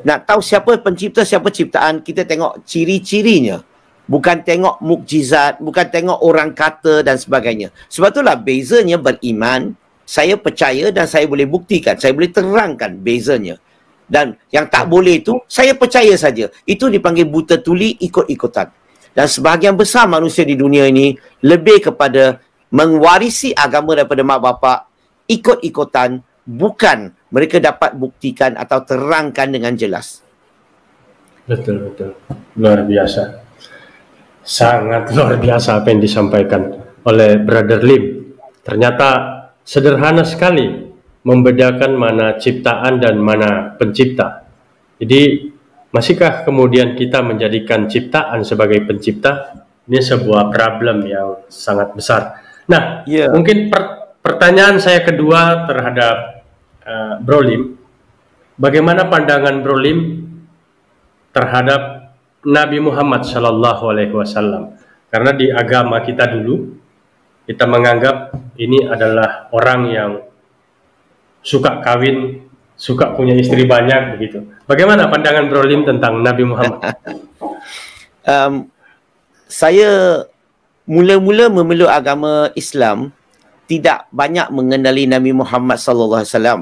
[SPEAKER 1] nak tahu siapa pencipta, siapa ciptaan, kita tengok ciri-cirinya. Bukan tengok mukjizat, bukan tengok orang kata dan sebagainya. Sebab itulah bezanya beriman, saya percaya dan saya boleh buktikan, saya boleh terangkan bezanya. Dan yang tak boleh itu, saya percaya saja. Itu dipanggil buta tuli, ikut-ikutan. Dan sebahagian besar manusia di dunia ini lebih kepada mewarisi agama daripada mak bapak, ikut-ikutan, bukan mereka dapat buktikan atau terangkan dengan jelas.
[SPEAKER 2] Betul. Luar biasa. Sangat luar biasa apa yang disampaikan oleh Brother Lim. Ternyata sederhana sekali membedakan mana ciptaan dan mana pencipta. Jadi, masihkah kemudian kita menjadikan ciptaan sebagai pencipta? Ini sebuah problem yang sangat besar. Nah, mungkin pertanyaan saya kedua terhadap Bro Lim, bagaimana pandangan Bro Lim terhadap Nabi Muhammad Sallallahu Alaihi Wasallam? Karena di agama kita dulu, kita menganggap ini adalah orang yang suka kawin, suka punya istri banyak begitu. Bagaimana pandangan Bro Lim tentang Nabi Muhammad?
[SPEAKER 1] Saya mula-mula memeluk agama Islam tidak banyak mengenali Nabi Muhammad sallallahu alaihi wasallam,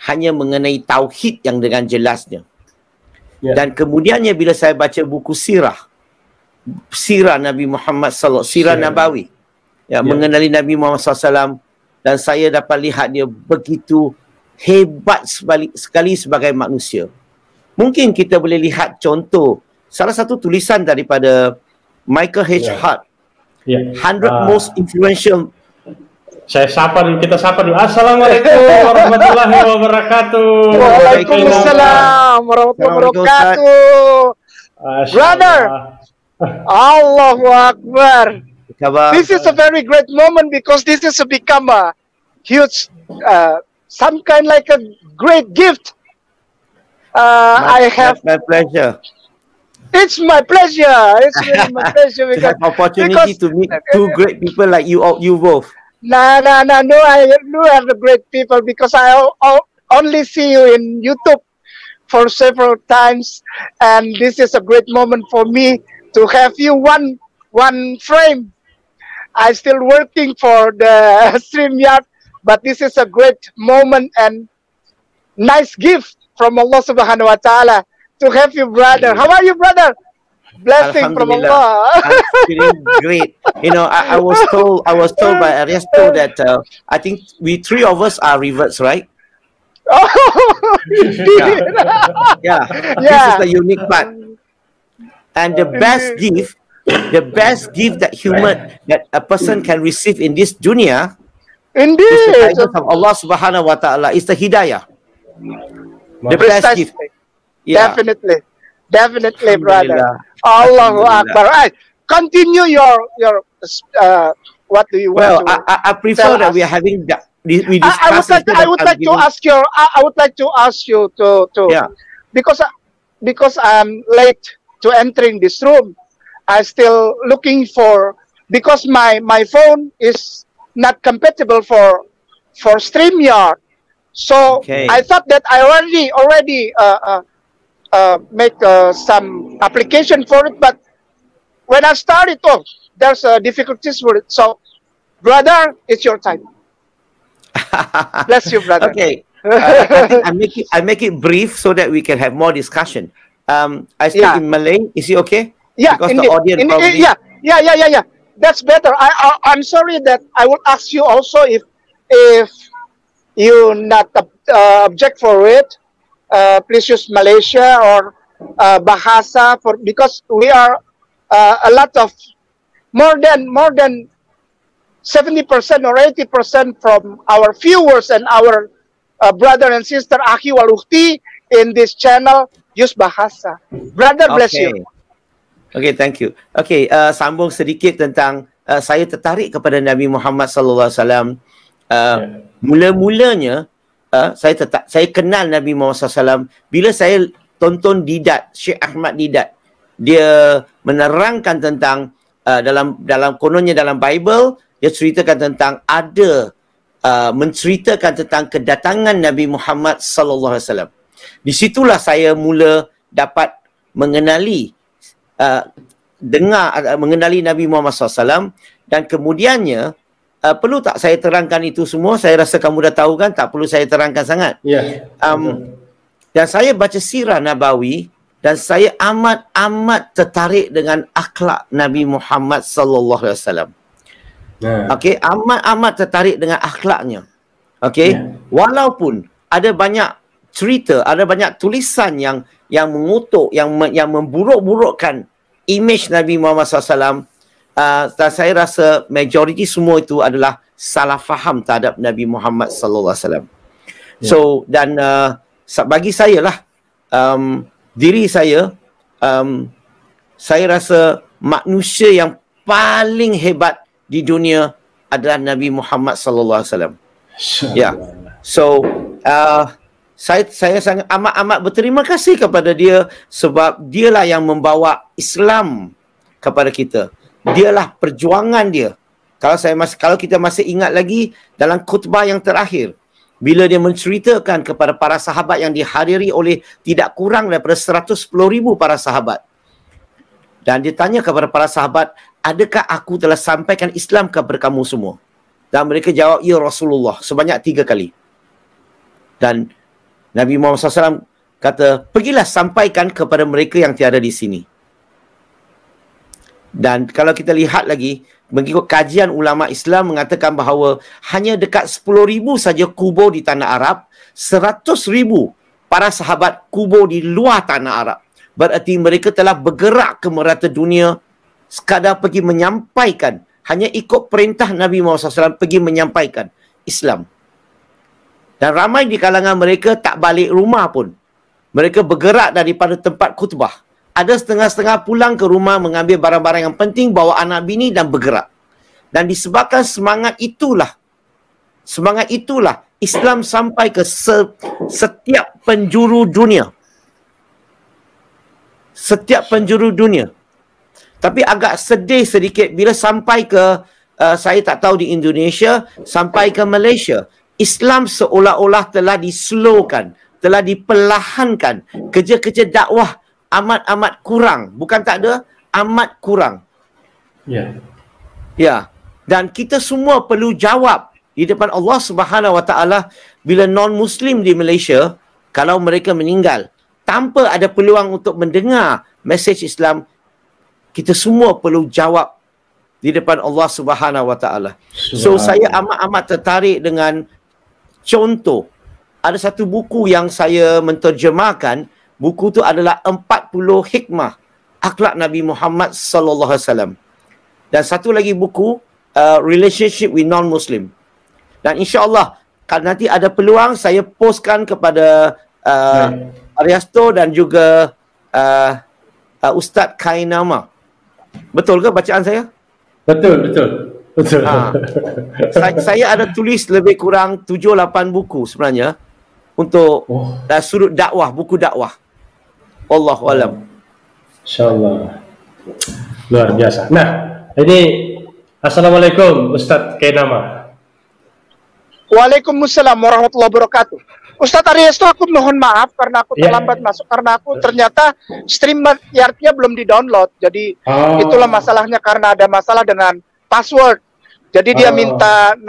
[SPEAKER 1] hanya mengenai tauhid yang dengan jelasnya. Dan kemudiannya bila saya baca buku sirah Nabi Muhammad sallallahu sirah Nabawi, mengenali Nabi Muhammad sallallahu alaihi wasallam, dan saya dapat lihat dia begitu hebat sekali sebagai manusia. Mungkin kita boleh lihat contoh salah satu tulisan daripada Michael H. Hart, 100 most influential.
[SPEAKER 2] Kita sapa dulu. Assalamualaikum warahmatullahi wabarakatuh.
[SPEAKER 3] Waalaikumsalam warahmatullahi wabarakatuh. Brother, Allahu Akbar. This is a very great moment because this is become a huge, some kind like a great gift. I have
[SPEAKER 1] my pleasure.
[SPEAKER 3] It's my pleasure. It's really my pleasure
[SPEAKER 1] To have opportunity to meet two great people like you both.
[SPEAKER 3] No, I have the great people because I only see you in YouTube for several times, and this is a great moment for me to have you one frame. I'm still working for the StreamYard, but this is a great moment and nice gift from Allah Subhanahu Wa Taala to have you, brother. How are you, brother? Blessing from Allah.
[SPEAKER 1] I'm feeling great. You know, I was told by Aristo that I think we three of us are reverts, right?
[SPEAKER 3] Oh,
[SPEAKER 1] yeah. This is the unique part. And the best gift that a person can receive in this dunya,
[SPEAKER 3] indeed,
[SPEAKER 1] is the guidance of Allah Subhanahu Wa Taala, is the hidayah. The best gift. Yeah. Definitely, brother. Allahu Akbar. Right. Continue your what do you want? Well, I prefer that we are having that.
[SPEAKER 3] I would like to ask you to because I'm late to entering this room. I'm still looking for, because my phone is not compatible for StreamYard. So
[SPEAKER 1] Okay.
[SPEAKER 3] I thought that I already make some application for it, but when I started, there's difficulties with it. So, brother, it's your time. Bless you, brother.
[SPEAKER 1] Okay. I think I make it brief so that we can have more discussion. I speak
[SPEAKER 3] Yeah.
[SPEAKER 1] in Malay. Is it okay?
[SPEAKER 3] Yeah,
[SPEAKER 1] Because
[SPEAKER 3] indeed.
[SPEAKER 1] the audience probably.
[SPEAKER 3] Yeah. That's better. I'm sorry that I will ask you also if you not object for it. Please use Malaysia or Bahasa because we are a lot of more than 70% or 80% from our viewers and our brother and sister Akhi wal Ukhti in this channel use Bahasa. Brother, bless you.
[SPEAKER 1] Okay, thank you. Okay, sambung sedikit tentang saya tertarik kepada Nabi Muhammad sallallahu alaihi wasallam. Mula-mulanya saya kenal Nabi Muhammad SAW bila saya tonton Didat, Syekh Ahmad Didat. Dia menerangkan tentang dalam kononnya dalam Bible, dia ceritakan tentang menceritakan tentang kedatangan Nabi Muhammad sallallahu alaihi wasallam. Di situlah saya mula dapat mengenali mengenali Nabi Muhammad SAW, dan kemudiannya perlu tak saya terangkan itu semua? Saya rasa kamu dah tahu kan, tak perlu saya terangkan sangat.
[SPEAKER 2] Ya.
[SPEAKER 1] Dan saya baca sirah Nabawi dan saya amat tertarik dengan akhlak Nabi Muhammad sallallahu alaihi wasallam. Okey, amat tertarik dengan akhlaknya. Okey, walaupun ada banyak cerita, ada banyak tulisan yang mengutuk, yang memburuk-burukkan image Nabi Muhammad SAW, dan saya rasa majoriti semua itu adalah salah faham terhadap Nabi Muhammad sallallahu alaihi wasallam. So dan bagi saya lah, diri saya, saya rasa manusia yang paling hebat di dunia adalah Nabi Muhammad sallallahu alaihi wasallam. Ya. So saya sangat amat berterima kasih kepada dia sebab dialah yang membawa Islam kepada kita. Dialah perjuangan dia. Kalau kita masih ingat lagi dalam khutbah yang terakhir, bila dia menceritakan kepada para sahabat yang dihadiri oleh tidak kurang daripada 110,000 para sahabat. Dan dia tanya kepada para sahabat, adakah aku telah sampaikan Islam kepada kamu semua? Dan mereka jawab, ya Rasulullah, sebanyak 3 kali. Dan Nabi Muhammad SAW kata, pergilah sampaikan kepada mereka yang tiada di sini. Dan kalau kita lihat lagi, mengikut kajian ulama Islam mengatakan bahawa hanya dekat 10,000 saja kubur di tanah Arab, 100,000 para sahabat kubur di luar tanah Arab. Berarti mereka telah bergerak ke merata dunia sekadar pergi menyampaikan, hanya ikut perintah Nabi Muhammad SAW pergi menyampaikan Islam. Dan ramai di kalangan mereka tak balik rumah pun. Mereka bergerak daripada tempat khutbah. Ada setengah-setengah pulang ke rumah mengambil barang-barang yang penting, bawa anak bini dan bergerak. Dan disebabkan semangat itulah Islam sampai ke setiap penjuru dunia. Setiap penjuru dunia. Tapi agak sedih sedikit bila sampai ke, saya tak tahu di Indonesia, sampai ke Malaysia. Islam seolah-olah telah dislowkan, telah diperlahankan. Kerja-kerja dakwah amat kurang. Bukan tak ada, amat kurang. Ya. Dan kita semua perlu jawab di depan Allah Subhanahu Wa Taala bila non-Muslim di Malaysia, kalau mereka meninggal tanpa ada peluang untuk mendengar mesej Islam, kita semua perlu jawab di depan Allah Subhanahu Wa Taala. So saya amat tertarik dengan contoh. Ada satu buku yang saya menterjemahkan. Buku tu adalah 40 hikmah akhlak Nabi Muhammad sallallahu alaihi wasallam. Dan satu lagi buku, Relationship with Non-Muslim. Dan insya-Allah kalau nanti ada peluang saya postkan kepada Ariasto dan juga Ustaz Kainama. Betul ke bacaan saya?
[SPEAKER 2] Betul.
[SPEAKER 1] Saya ada tulis lebih kurang 7-8 buku sebenarnya untuk sudut dakwah, buku dakwah. Wallahu alam.
[SPEAKER 2] InsyaAllah. Luar biasa. Nah, ini Assalamualaikum Ustaz Kainama.
[SPEAKER 3] Waalaikumsalam warahmatullahi wabarakatuh. Ustadz Ariesto, aku mohon maaf karena aku
[SPEAKER 2] Iya.
[SPEAKER 3] terlambat masuk karena aku ternyata StreamYard-nya belum di-download. Jadi itulah masalahnya karena ada masalah dengan password. Jadi dia minta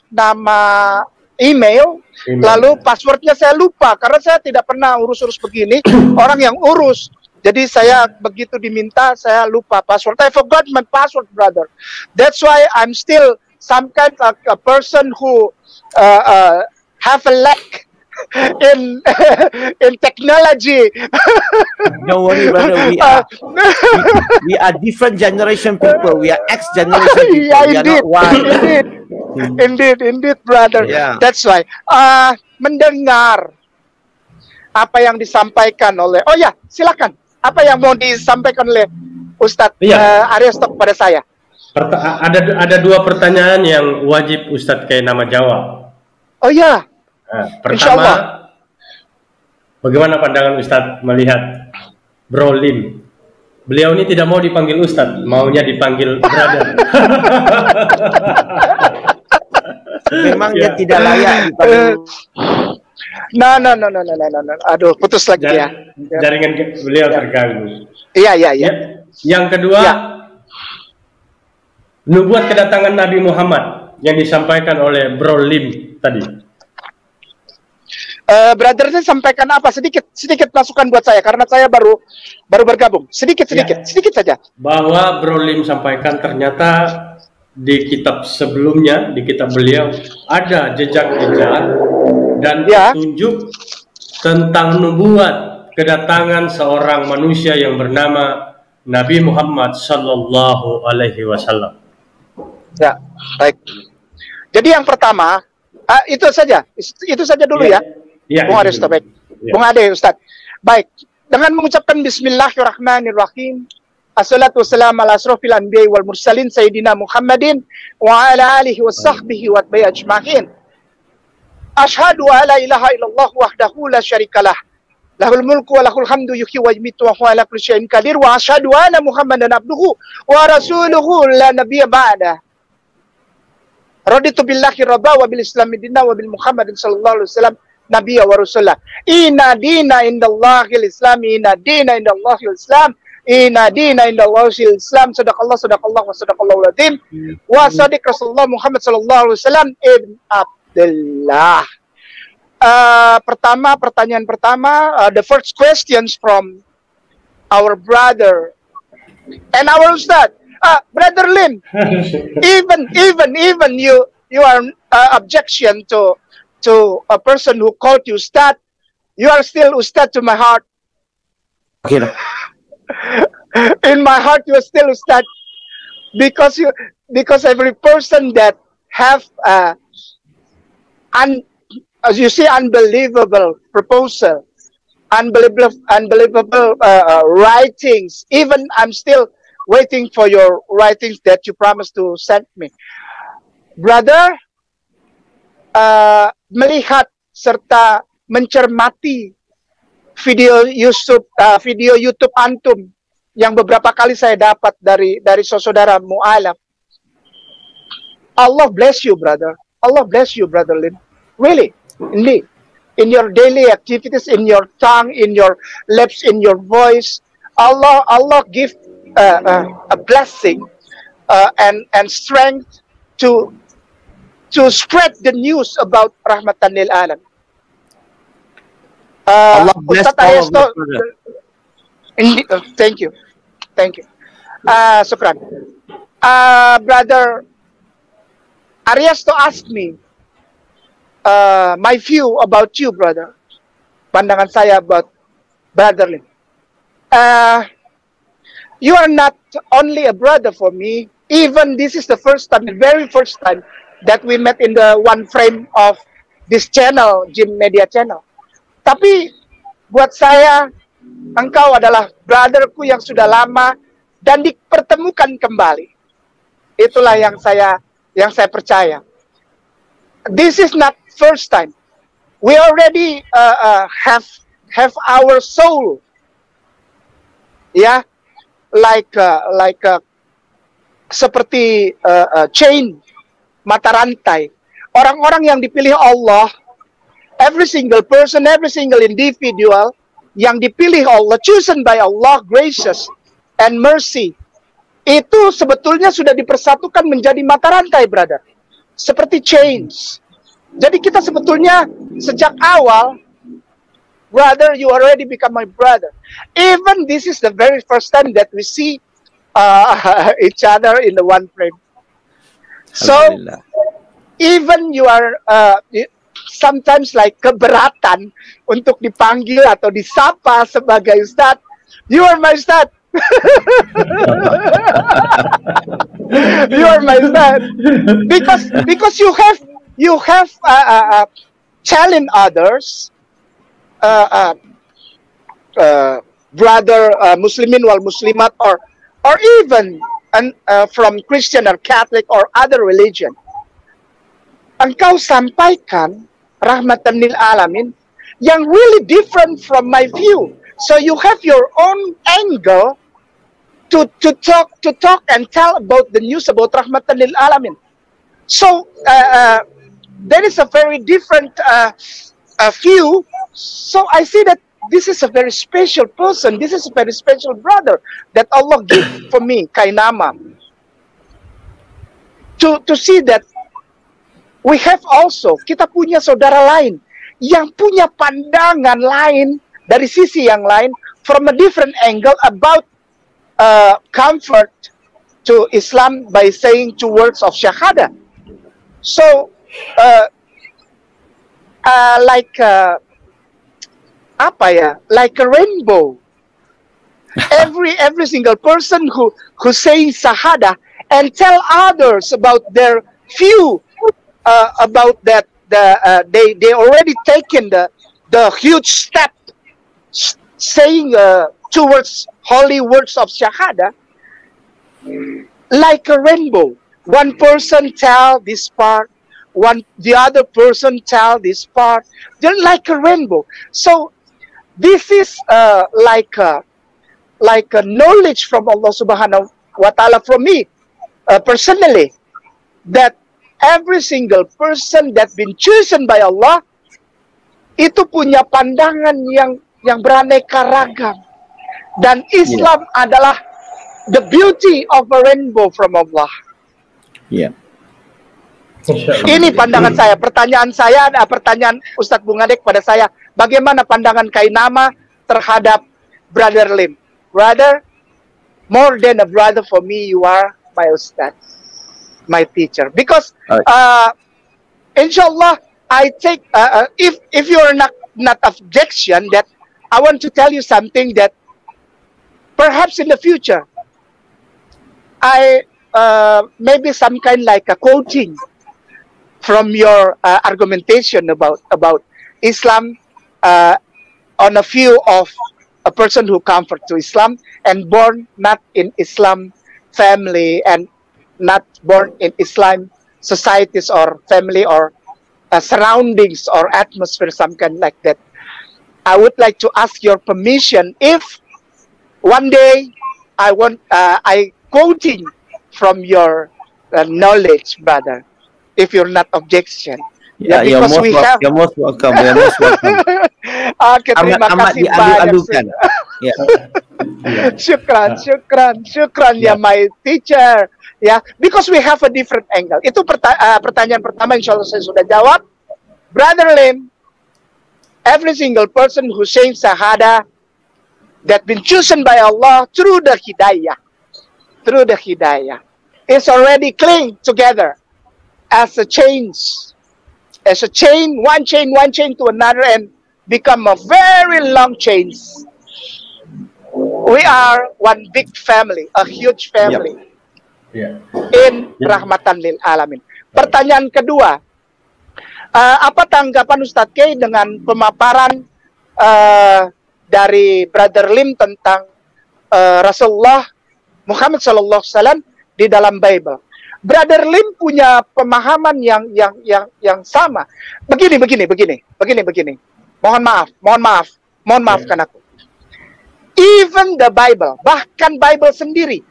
[SPEAKER 3] nama email, lalu passwordnya saya lupa karena saya tidak pernah urus-urus begini. Orang yang urus. Jadi saya begitu diminta saya lupa password. I forgot my password, brother. That's why I'm still some kind of a person who have a lack in in technology.
[SPEAKER 1] Don't worry, brother. We are different generation people. We are X generation people.
[SPEAKER 3] Yeah,
[SPEAKER 1] We are
[SPEAKER 3] indeed,
[SPEAKER 1] not Y.
[SPEAKER 3] indeed, brother.
[SPEAKER 1] Yeah.
[SPEAKER 3] That's why. Mendengar apa yang disampaikan oleh. Oh ya, silakan. Apa yang mau disampaikan oleh Ustadz Ariesto kepada saya?
[SPEAKER 2] Ada dua pertanyaan yang wajib Ustadz Kainama jawab.
[SPEAKER 3] Oh ya.
[SPEAKER 2] Pertama, bagaimana pandangan Ustadz melihat Bro Lim? Beliau ini tidak mau dipanggil Ustadz, maunya dipanggil brother.
[SPEAKER 1] Memang dia tidak layak dipanggil.
[SPEAKER 3] No. Aduh, putus lagi ya.
[SPEAKER 2] Jaringan beliau terganggu.
[SPEAKER 3] Iya.
[SPEAKER 2] Yang kedua, nubuat kedatangan Nabi Muhammad yang disampaikan oleh Bro Lim tadi.
[SPEAKER 3] Brother, saya sampaikan apa? Sedikit masukan buat saya karena saya baru bergabung. Sedikit saja.
[SPEAKER 2] Bahwa Bro Lim sampaikan ternyata di kitab sebelumnya, di kitab beliau ada jejak-jejak dan petunjuk tentang nubuat kedatangan seorang manusia yang bernama Nabi Muhammad Sallallahu Alaihi Wasallam.
[SPEAKER 3] Ya, baik. Jadi yang pertama, itu saja dulu ya. Bung Ade, Ustaz. Baik. Bung Ade, Ustaz. Baik. Dengan mengucapkan Bismillahirrahmanirrahim. Assalatu wassalamu ala asrofil anbiya'i wal mursalin Sayyidina Muhammadin wa ala alihi wa sahbihi wa atba'i ajma'in. Ashhadu an la ilaha illallah wahdahu la syarikalah. Lahul mulku wa lahul hamdu yuhyi wa yumiitu wa huwa ala kulli syai'in qadir wa asyhadu anna Muhammadan abduhu wa rasuluhu la nabiyya ba'da. Raditu billahi rabba wa bil islami dinna wa bil Muhammadin sallallahu alaihi wasallam nabiyya wa rasulah. Inna dina indallahil islam, inna dina indallahil islam, inna dina indallahil islam. Sadaqallah wa sadaqallahu azim. Wa sadiq Rasulullah Muhammad sallallahu alaihi wasallam ibn Abdullah. Pertanyaan pertama, the first questions from our brother and our Ustad, Brother Lim. even you are objection to a person who called you Ustad, you are still Ustad to my heart.
[SPEAKER 1] Okay.
[SPEAKER 3] In my heart, you are still Ustad because every person that have as you see, unbelievable proposal, unbelievable writings. Even I'm still waiting for your writings that you promised to send me, brother. Melihat serta mencermati video YouTube antum yang beberapa kali saya dapat dari saudara Mu'alaf. Allah bless you, brother. Allah bless you, brother Lim. Really, indeed. In your daily activities, in your tongue, in your lips, in your voice, Allah give a blessing and strength to spread the news about Rahmatan lil Alam.
[SPEAKER 1] Allah bless all of us,
[SPEAKER 3] thank you. Sukran. Brother Ariesto asked me my view about you, brother. Pandangan saya about Brother Lim. You are not only a brother for me. Even this is the very first time that we met in the one frame of this channel, Jim Media Channel. Tapi buat saya, engkau adalah brotherku yang sudah lama dan dipertemukan kembali. Itulah yang saya percaya. This is not first time. We already have our soul, like seperti chain, mata rantai. orang-orang yang dipilih Allah, every single person, every single individual yang dipilih Allah, chosen by Allah, gracious and mercy, itu sebetulnya sudah dipersatukan menjadi mata rantai, brother. Seperti chains. Jadi kita sebetulnya sejak awal, brother, you already become my brother. Even this is the very first time that we see each other in the one frame. So, even you are sometimes like keberatan untuk dipanggil atau disapa sebagai Ustadz, you are my Ustadz. You are my Ustadz. Because you have challenge others, brother Muslimin wal Muslimat, or even from Christian or Catholic or other religion. Engkau sampaikan rahmatan lil alamin yang really different from my view. So you have your own angle to talk and tell about the news about rahmatan lil alamin. So there is a very different view. So I see that this is a very special person. This is a very special brother that Allah gave for me, Kainama. To see that we have also, kita punya saudara lain yang punya pandangan lain dari sisi yang lain, from a different angle about comfort to Islam by saying 2 words of Shahada. So, like like a rainbow. Every single person who saying Shahada and tell others about their view about that, they already taken the huge step saying towards holy words of Shahada, like a rainbow. One person tell this part, the other person tell this part. They're like a rainbow. So this is like a knowledge from Allah Subhanahu wa Taala, from me personally, that every single person that been chosen by Allah itu punya pandangan yang beraneka ragam, dan Islam adalah the beauty of a rainbow from Allah. Ini pandangan saya. Pertanyaan saya, pertanyaan Ustadz Bungadek pada saya, bagaimana pandangan Kainama terhadap Brother Lim? Brother, more than a brother for me, you are my Ustadz, my teacher. Because inshallah, I take if you're not objection, that I want to tell you something that perhaps in the future I maybe some kind like a quoting from your argumentation about Islam on a view of a person who convert to Islam and born not in Islam family and not born in Islam societies or family or surroundings or atmosphere, some kind like that. I would like to ask your permission if one day I quoting from your knowledge, brother, if you're not objection.
[SPEAKER 1] Yeah, you're most welcome. You're most welcome.
[SPEAKER 3] Okay, terima kasih banyak. Syukran ya my teacher. Ya, because we have a different angle. Itu pertanyaan pertama, insya Allah saya sudah jawab. Brother Lim, every single person who saying Shahada that been chosen by Allah through the hidayah, is already cling together as a chain, one chain to another, and become a very long chains. We are one big family, a huge family. In rahmatan lil alamin. Pertanyaan kedua, apa tanggapan Ustadz K dengan pemaparan dari Brother Lim tentang Rasulullah Muhammad SAW di dalam Bible? Brother Lim punya pemahaman yang sama. Begini. Mohon maafkan aku. Even the Bible, bahkan Bible sendiri,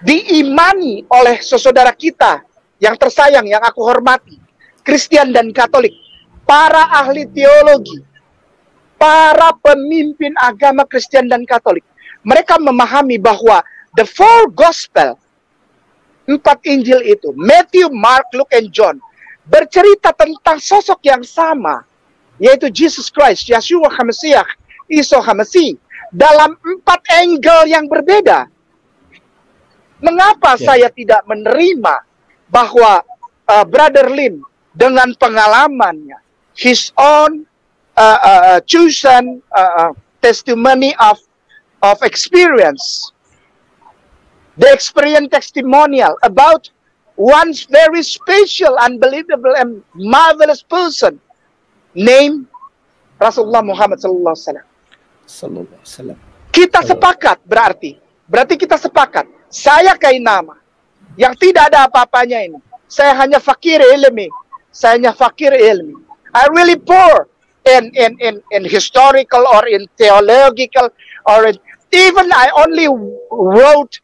[SPEAKER 3] diimani oleh saudara kita yang tersayang, yang aku hormati, Kristen dan Katolik, para ahli teologi, para pemimpin agama Kristen dan Katolik, mereka memahami bahwa the four gospel, 4 Injil itu, Matthew, Mark, Luke, and John, bercerita tentang sosok yang sama, yaitu Jesus Christ, Yeshua HaMashiach, Isa HaMasih, dalam 4 angle yang berbeda. Mengapa saya tidak menerima bahwa Brother Lim dengan pengalamannya, his own chosen testimony of experience, the experience testimonial about one very special, unbelievable, and marvelous person named Rasulullah Muhammad sallallahu alaihi wasallam. Kita sepakat berarti kita sepakat. Saya Kainama yang tidak ada apa-apanya ini. Saya hanya fakir ilmi. I really poor in historical or in theological or even I only wrote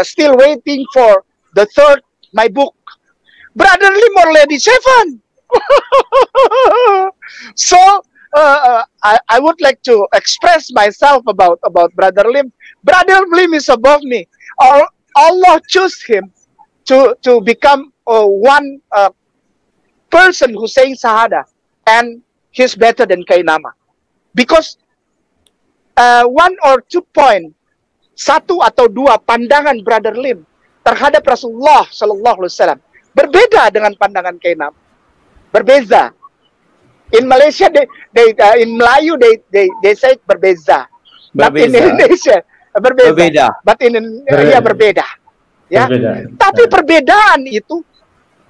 [SPEAKER 3] still waiting for the third my book. Brother Lim already 7. So I would like to express myself about Brother Lim. Brother Lim is above me. Allah chose him to become one person who saying Shahada, and he's better than Kainama. Because 1 or 2 point, 1 atau 2 pandangan Brother Lim terhadap Rasulullah Sallallahu Alaihi Wasallam berbeda dengan pandangan Kainama. Berbeza. In Malaysia, in Melayu, they say berbeza. But in Indonesia, berbeda. But in Indonesia berbeda. Ya. Berbeda. Tapi perbedaan itu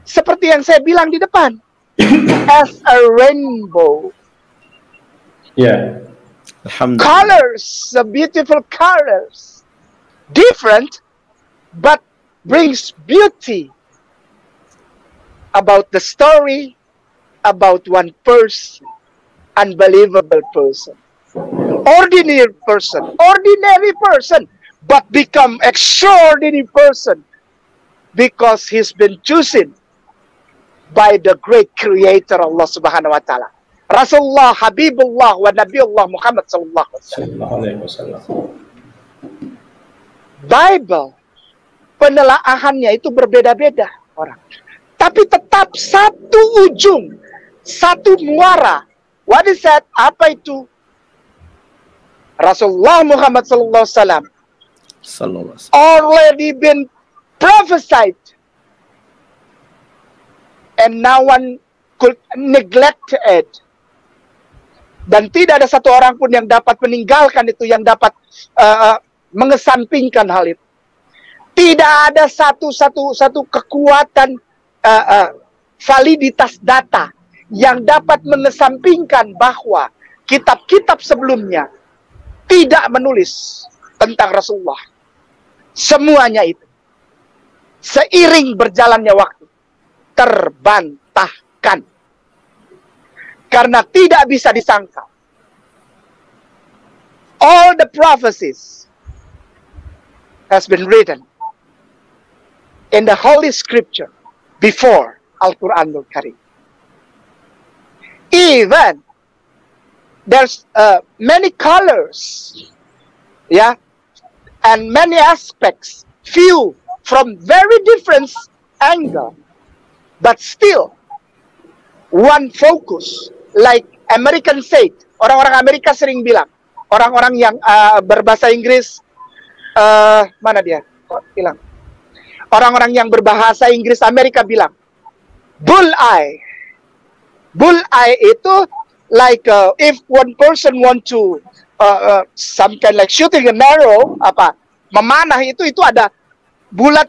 [SPEAKER 3] seperti yang saya bilang di depan, as a rainbow. Yeah. Colors, the beautiful colors, different, but brings beauty about the story, about one person, unbelievable person, ordinary person, but become extraordinary person because he's been chosen by the great creator Allah Subhanahu wa taala. Rasulullah, Habibullah wa Nabiullah Muhammad sallallahu alaihi wasallam. Bible penelaahannya itu berbeda-beda orang. Tapi tetap satu ujung, satu muara. What is that? Apa itu? Rasulullah Muhammad sallallahu alaihi wasallam already been prophesied, and no one could neglect it. Dan tidak ada satu orang pun yang dapat meninggalkan itu, yang dapat mengesampingkan hal itu. Tidak ada satu kekuatan validitas data yang dapat mengesampingkan bahwa kitab-kitab sebelumnya tidak menulis tentang Rasulullah. Semuanya itu seiring berjalannya waktu terbantahkan karena tidak bisa disangkal. All the prophecies has been written in the Holy Scripture before Al-Quranul Karim. Even there's many colors, yeah, and many aspects, few from very different angle, but still one focus. Like American said, orang-orang Amerika sering bilang, orang-orang yang berbahasa Inggris, mana dia? Bilang. Orang-orang yang berbahasa Inggris Amerika bilang, bullseye. Bullseye itu like if one person want to some kind like shooting an arrow, memanah itu ada bulat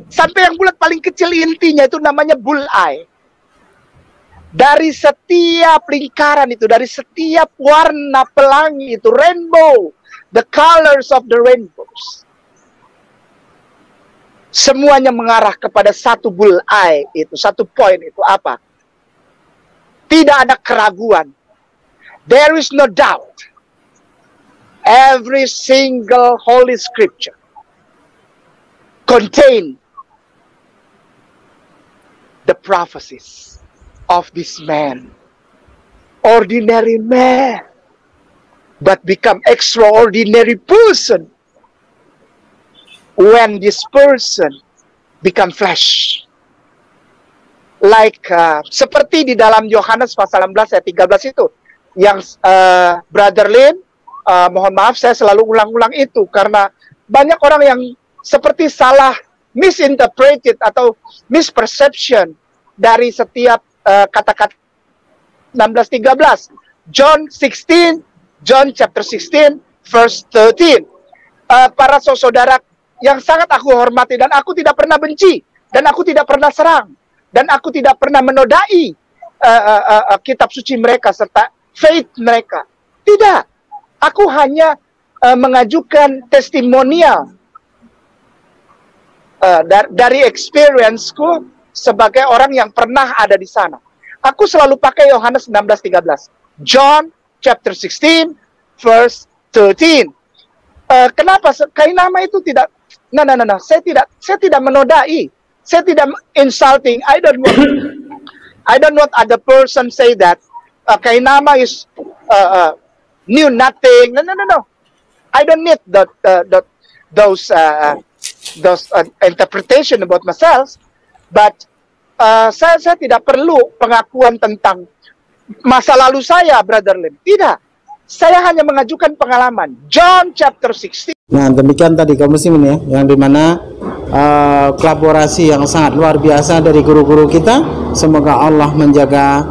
[SPEAKER 3] sampai yang bulat paling kecil intinya itu namanya bullseye. Dari setiap lingkaran itu, dari setiap warna pelangi itu, rainbow, the colors of the rainbows, semuanya mengarah kepada satu bullseye itu, satu poin itu apa? Tidak ada keraguan. There is no doubt. Every single Holy Scripture contain the prophecies of this man. Ordinary man, but become extraordinary person when this person become flesh. Like seperti di dalam Yohanes pasal 16 ayat 13 itu, yang Brother Lin, mohon maaf saya selalu ulang-ulang itu karena banyak orang yang seperti salah misinterpreted atau misperception dari setiap kata-kata 16-13. John chapter 16 verse 13. Para saudara yang sangat aku hormati, dan aku tidak pernah benci, dan aku tidak pernah serang, dan aku tidak pernah menodai kitab suci mereka serta faith mereka. Tidak. Aku hanya mengajukan testimonial dari experience-ku sebagai orang yang pernah ada di sana. Aku selalu pakai Yohanes 16:13. John chapter 16 verse 13. Kenapa? Kainama itu tidak saya tidak menodai. Saya tidak insulting. I don't want other person say that Kainama is knew nothing. No. I don't need those interpretation about myself. But saya tidak perlu pengakuan tentang masa lalu saya, Brother Lim. Tidak. Saya hanya mengajukan pengalaman. John chapter 16.
[SPEAKER 5] Nah, demikian tadi kaum muslimin ya, yang dimana kolaborasi yang sangat luar biasa dari guru-guru kita. Semoga Allah menjaga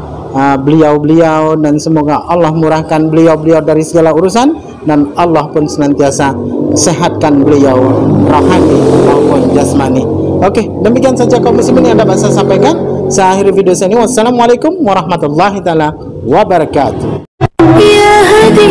[SPEAKER 5] beliau-beliau, dan semoga Allah murahkan beliau-beliau dari segala urusan, dan Allah pun senantiasa sehatkan beliau rohani maupun jasmani. Oke, demikian saja kaum muslimin yang dapat saya sampaikan. Saya akhiri video saya ini. Wassalamualaikum warahmatullahi taala wabarakatuh.
[SPEAKER 4] Ya Hadi